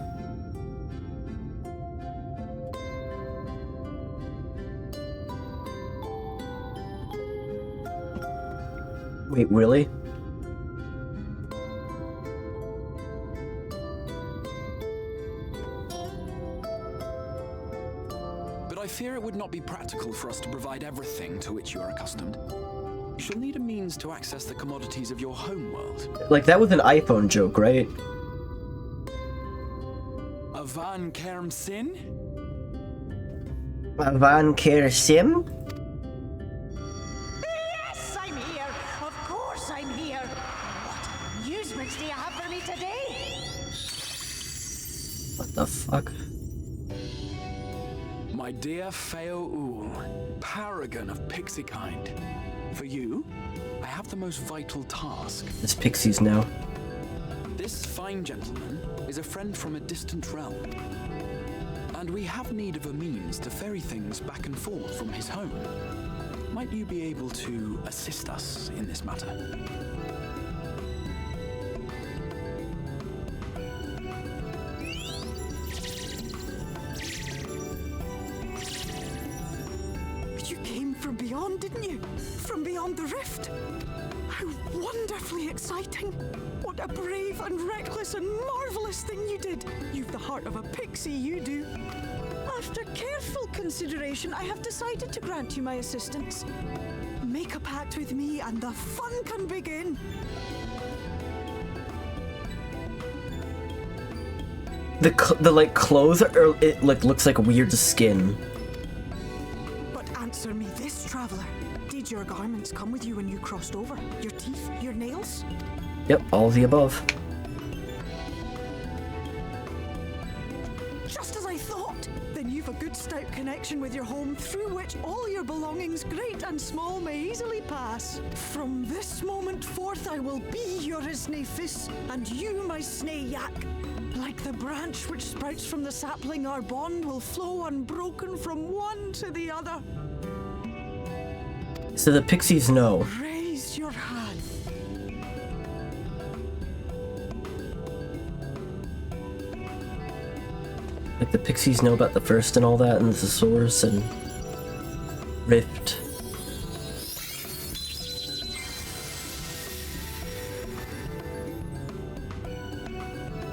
Wait, really? But I fear it would not be practical for us to provide everything to which you are accustomed. You shall need a means to access the commodities of your home world. Like, that was an iPhone joke, right? A Van Kerm Sin? A Van Kerm Sim? Yes, I'm here. Of course I'm here. What amusements do you have for me today? What the fuck? My dear Feo Ool, paragon of pixie kind. For you, I have the most vital task. It's pixies now. This fine gentleman is a friend from a distant realm. And we have need of a means to ferry things back and forth from his home. Might you be able to assist us in this matter? You came from beyond, didn't you? From beyond the rift? How wonderfully exciting! What a brave and reckless and marvelous thing you did! You've the heart of a pixie, you do. After careful consideration, I have decided to grant you my assistance. Make a pact with me and the fun can begin. The like clothes are, it like looks like weird skin. But answer me this, traveler. Did your garments come with you when you crossed over? Your teeth? Your nails? Yep, all of the above. Just as I thought! Then you've a good stout connection with your home through which all your belongings, great and small, may easily pass. From this moment forth I will be your Isne Fis, and you my Snay Yak. Like the branch which sprouts from the sapling, our bond will flow unbroken from one to the other. So the pixies know. Raise your hand. Like the pixies know about the first and all that, and the source and rift.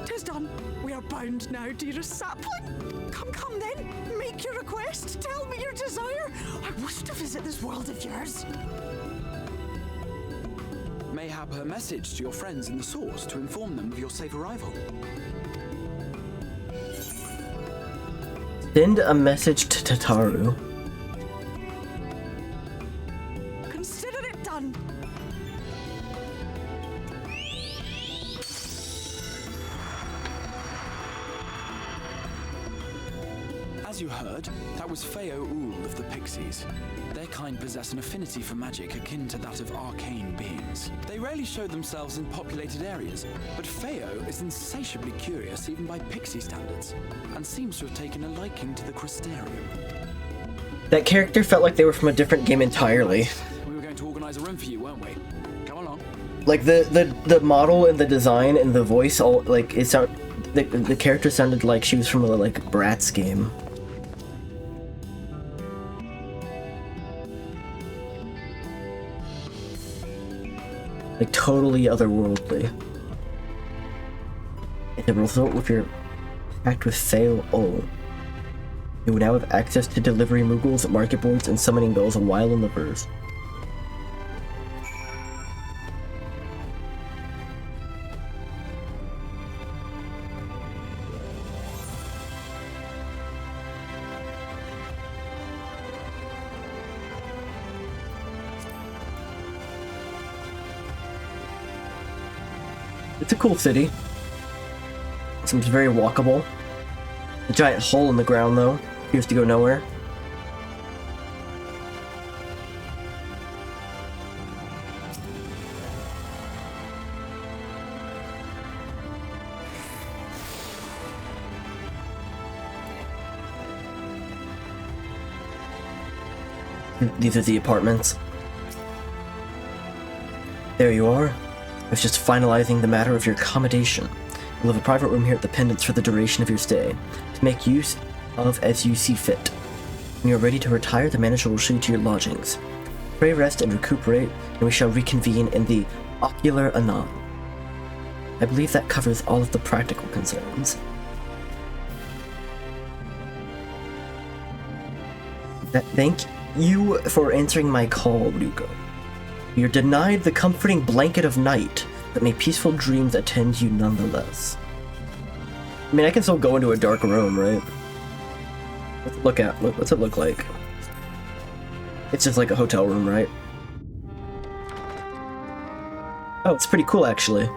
Tis done. We are bound now, dearest sapling. Come then. Make your request. Tell me your desire. I wish to visit this world of yours. Mayhap her message to your friends in the source to inform them of your safe arrival. Send a message to Tataru. Consider it done. As you heard, that was Feo Ool of the Pixies. Their kind possess an affinity for magic akin to that of arcane beings. They rarely show themselves in populated areas, but Feo is insatiably curious even by pixie standards, and seems to have taken a liking to the crustarium. That character felt like they were from a different game entirely. We were going to organize a room for you, weren't we? Come along. Like the model and the design and the voice, all like it sound. The character sounded like she was from a like Bratz game. Like totally otherworldly. As a result of your pact with Feo O, you will now have access to delivery moogles, market boards, and summoning bells while in the verse. It's a cool city. Seems very walkable. A giant hole in the ground, though, appears to go nowhere. These are the apartments. There you are. I was just finalizing the matter of your accommodation. You'll have a private room here at the Pendants for the duration of your stay, to make use of as you see fit. When you are ready to retire, the manager will show you to your lodgings. Pray, rest, and recuperate, and we shall reconvene in the Ocular Anon. I believe that covers all of the practical concerns. Thank you for answering my call, Ryuko. You're denied the comforting blanket of night, but may peaceful dreams attend you nonetheless. I mean, I can still go into a dark room, right? What's it look like? It's just like a hotel room, right? Oh, it's pretty cool, actually.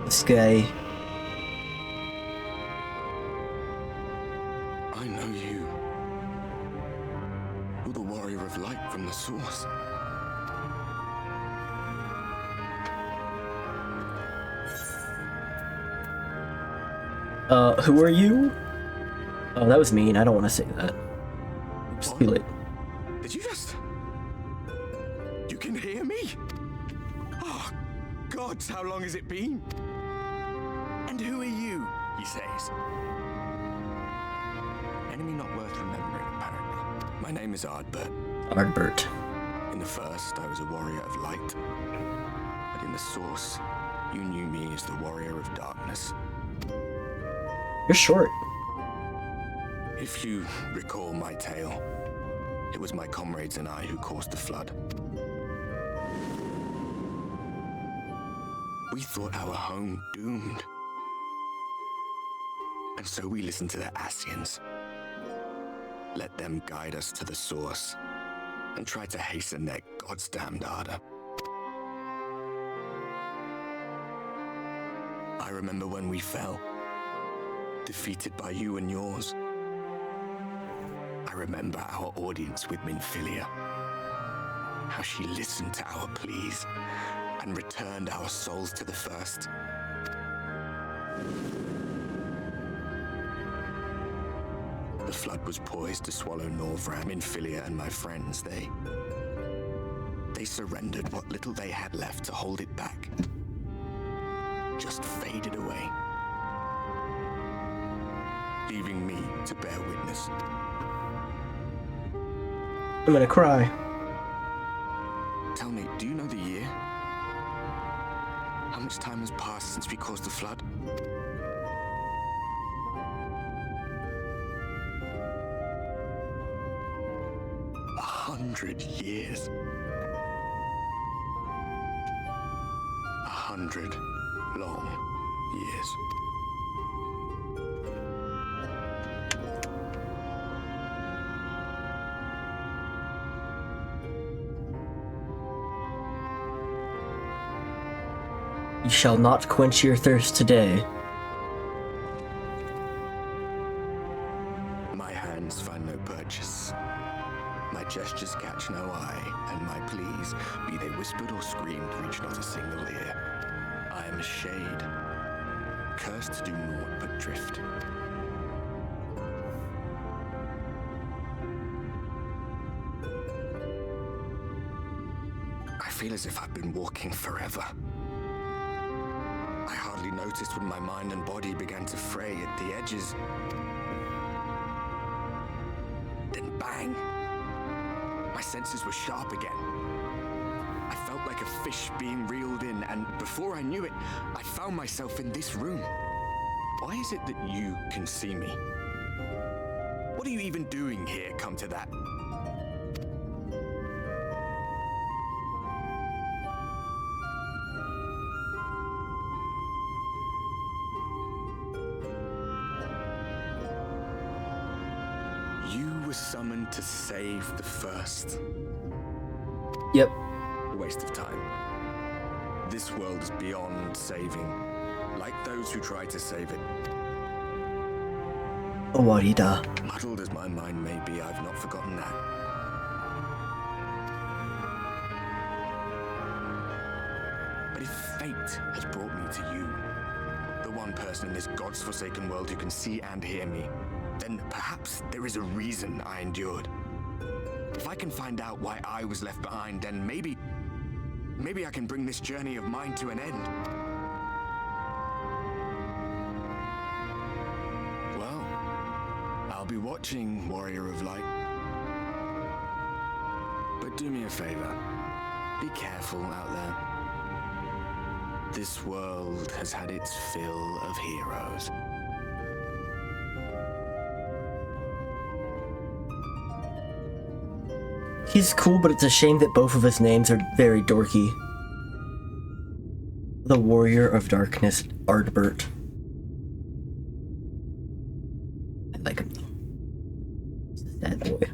This guy. I know you. You're the warrior of light from the source. Who are you? Oh, that was mean. I don't want to say that. It's too late. Did you just... You can hear me? Oh, gods, how long has it been? And who are you, he says. Enemy not worth remembering, apparently. My name is Ardbert. Ardbert. In the first, I was a warrior of light. But in the source, you knew me as the warrior of darkness. You're short. If you recall my tale, it was my comrades and I who caused the flood. We thought our home doomed. And so we listened to the Ascians. Let them guide us to the source and tried to hasten their goddamned ardor. I remember when we fell, defeated by you and yours. I remember our audience with Minfilia, how she listened to our pleas and returned our souls to the first. The flood was poised to swallow Norvran, Minfilia, and my friends. They surrendered what little they had left to hold it back. Just faded away, leaving me to bear witness. I'm gonna cry. Tell me, do you know the year? How much time has passed since we caused the flood? A 100 years. 100 long years. You shall not quench your thirst today. My hands find no purchase. My gestures catch no eye, and my pleas, be they whispered or screamed, reach not a single ear. I am a shade, cursed to do naught but drift. I feel as if I've been walking forever. I hardly noticed when my mind and body began to fray at the edges. My senses were sharp again. I felt like a fish being reeled in, and before I knew it, I found myself in this room. Why is it that you can see me? What are you even doing here, come to that? You were summoned to save the first. Yep. A waste of time. This world is beyond saving, like those who try to save it. Warida. Muddled as my mind may be, I've not forgotten that. But if fate has brought me to you, the one person in this God's forsaken world who can see and hear me, then perhaps there is a reason I endured. If I can find out why I was left behind, then maybe I can bring this journey of mine to an end. Well, I'll be watching, Warrior of Light. But do me a favor. Be careful out there. This world has had its fill of heroes. He's cool, but it's a shame that both of his names are very dorky. The Warrior of Darkness, Ardbert. I like him though. He's a sad boy.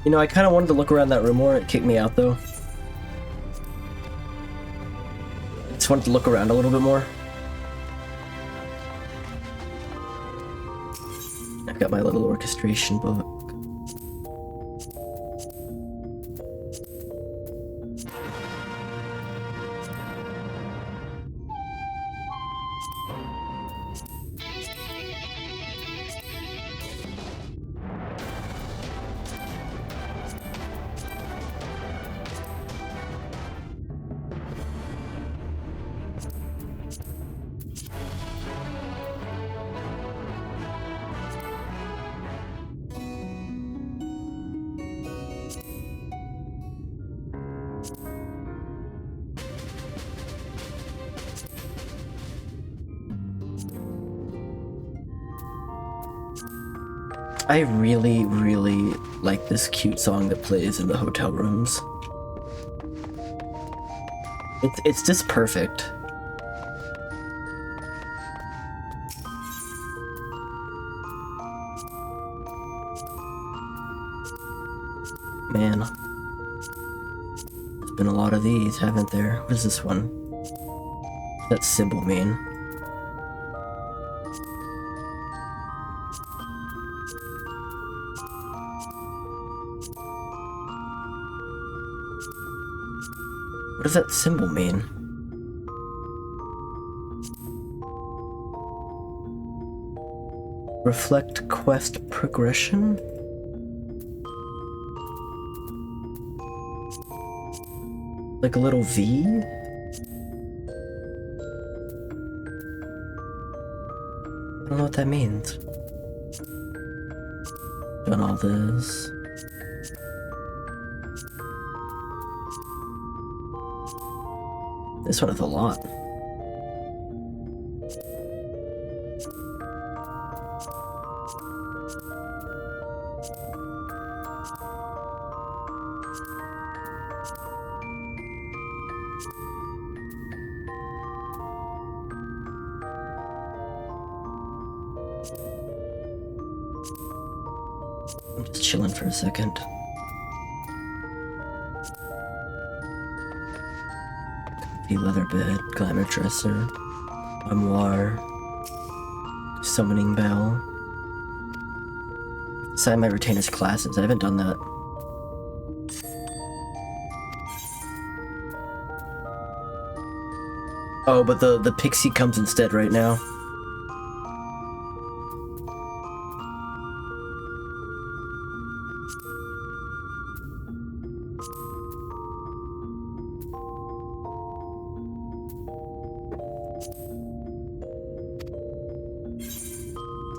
You know, I kind of wanted to look around that room more. It kicked me out, though. I just wanted to look around a little bit more. I've got my little orchestration book. I really, really like this cute song that plays in the hotel rooms. It's just perfect. Man. There's been a lot of these, haven't there? What is this one? What's that symbol mean? What does that symbol mean? Reflect quest progression? Like a little V? I don't know what that means. Done all this. This one has a lot. I'm just chilling for a second. Leather bed, glamour dresser, armoire, summoning bell, Assign my retainers classes. I haven't done that. Oh, but the pixie comes instead right now.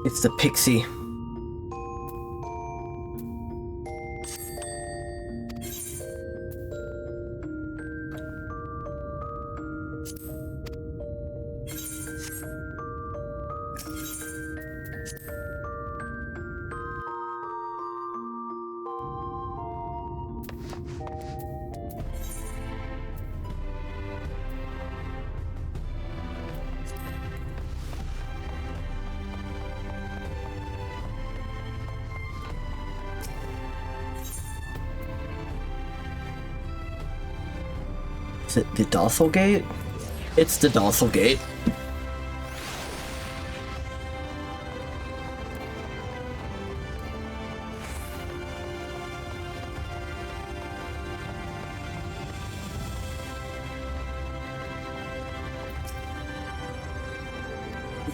It's the pixie. Is it the Dossal Gate? It's the Dossal Gate.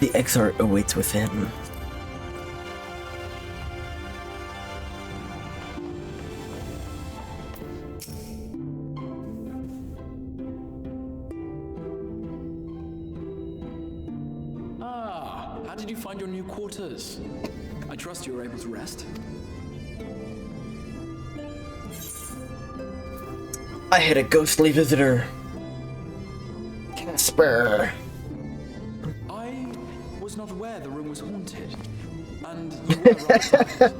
The Exart awaits within. How did you find your new quarters? I trust you were able to rest. I had a ghostly visitor. Casper. I was not aware the room was haunted. And you were right.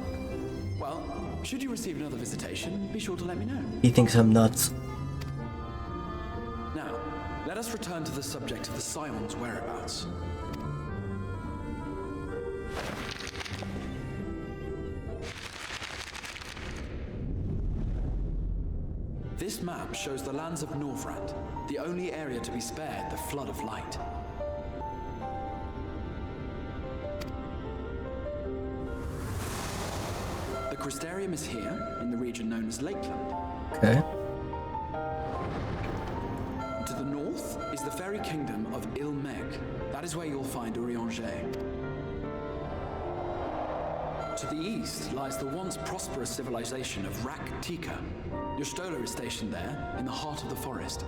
Well, should you receive another visitation, be sure to let me know. He thinks I'm nuts. Now, let us return to the subject of the Scion's whereabouts. This map shows the lands of Norvrand, the only area to be spared the Flood of Light. The Crystarium is here, in the region known as Lakeland. Okay. To the north is the fairy kingdom of Il-Meg. That is where you'll find Urianger. To the east lies the once prosperous civilization of Rak-Tika. Your Stola is stationed there, in the heart of the forest.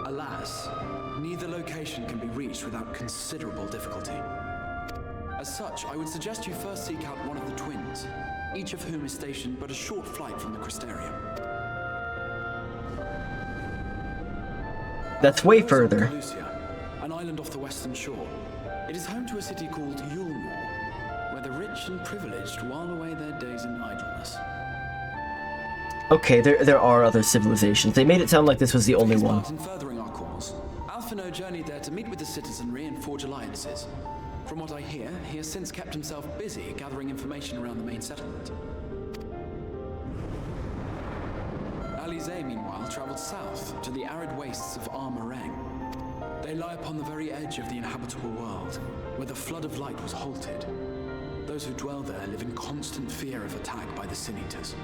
Alas, neither location can be reached without considerable difficulty. As such, I would suggest you first seek out one of the twins, each of whom is stationed but a short flight from the Crystarium. That's way further. Lucia, an island off the western shore. It is home to a city called Yulmore, where the rich and privileged while away their days in idleness. Okay, there are other civilizations. They made it sound like this was the only one. In furthering our cause, Alphino journeyed there to meet with the citizenry and forge alliances. From what I hear, he has since kept himself busy gathering information around the main settlement. Alize, meanwhile, traveled south to the arid wastes of Armareng. They lie upon the very edge of the inhabitable world, where the Flood of Light was halted. Those who dwell there live in constant fear of attack by the Sin-Eaters.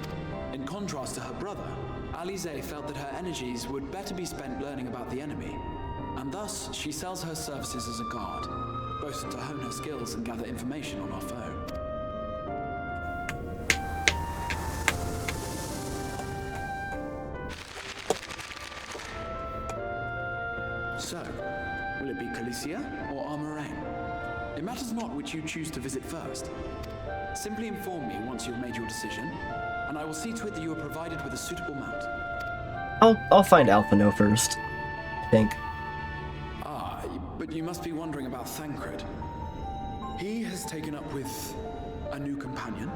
In contrast to her brother, Alize felt that her energies would better be spent learning about the enemy, and thus she sells her services as a guard, both to hone her skills and gather information on our foe. So, will it be Calicia or Armareng? It matters not which you choose to visit first. Simply inform me once you've made your decision, and I will see to it that you are provided with a suitable mount. I'll find Alphino first, I think. Ah, but you must be wondering about Thancred. He has taken up with a new companion,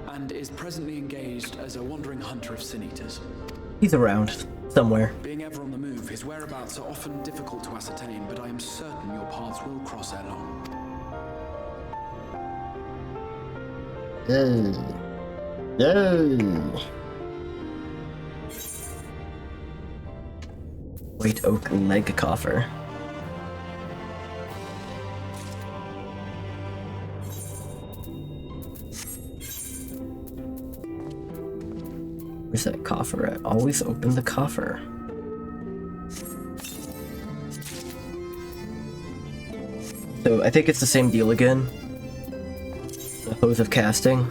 and is presently engaged as a wandering hunter of Sin-Eaters. He's around, somewhere. Being ever on the move, his whereabouts are often difficult to ascertain, but I am certain your paths will cross ere long. White oak leg coffer. Where's that coffer at? Always open the coffer. So I think it's the same deal again. The hose of casting.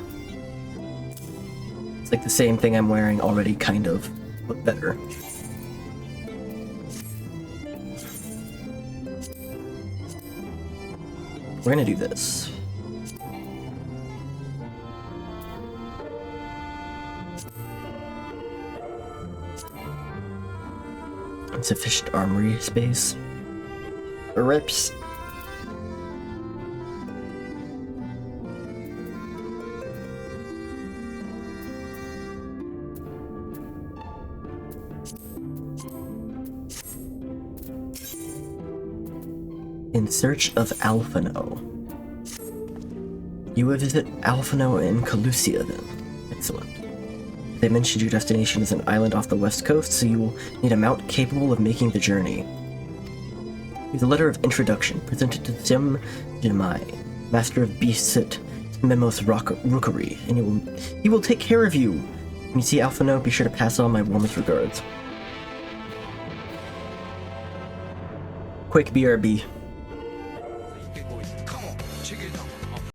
It's like the same thing I'm wearing already, kind of, but better. We're gonna do this. Insufficient armory space. Rips. In search of Alphino. You will visit Alphino in Calusia then. Excellent. They mentioned your destination is an island off the west coast, so you will need a mount capable of making the journey. Here's a letter of introduction presented to Synmyn, master of beasts at Memos Rookery, and he will take care of you. When you see Alphino, be sure to pass on my warmest regards. Quick BRB.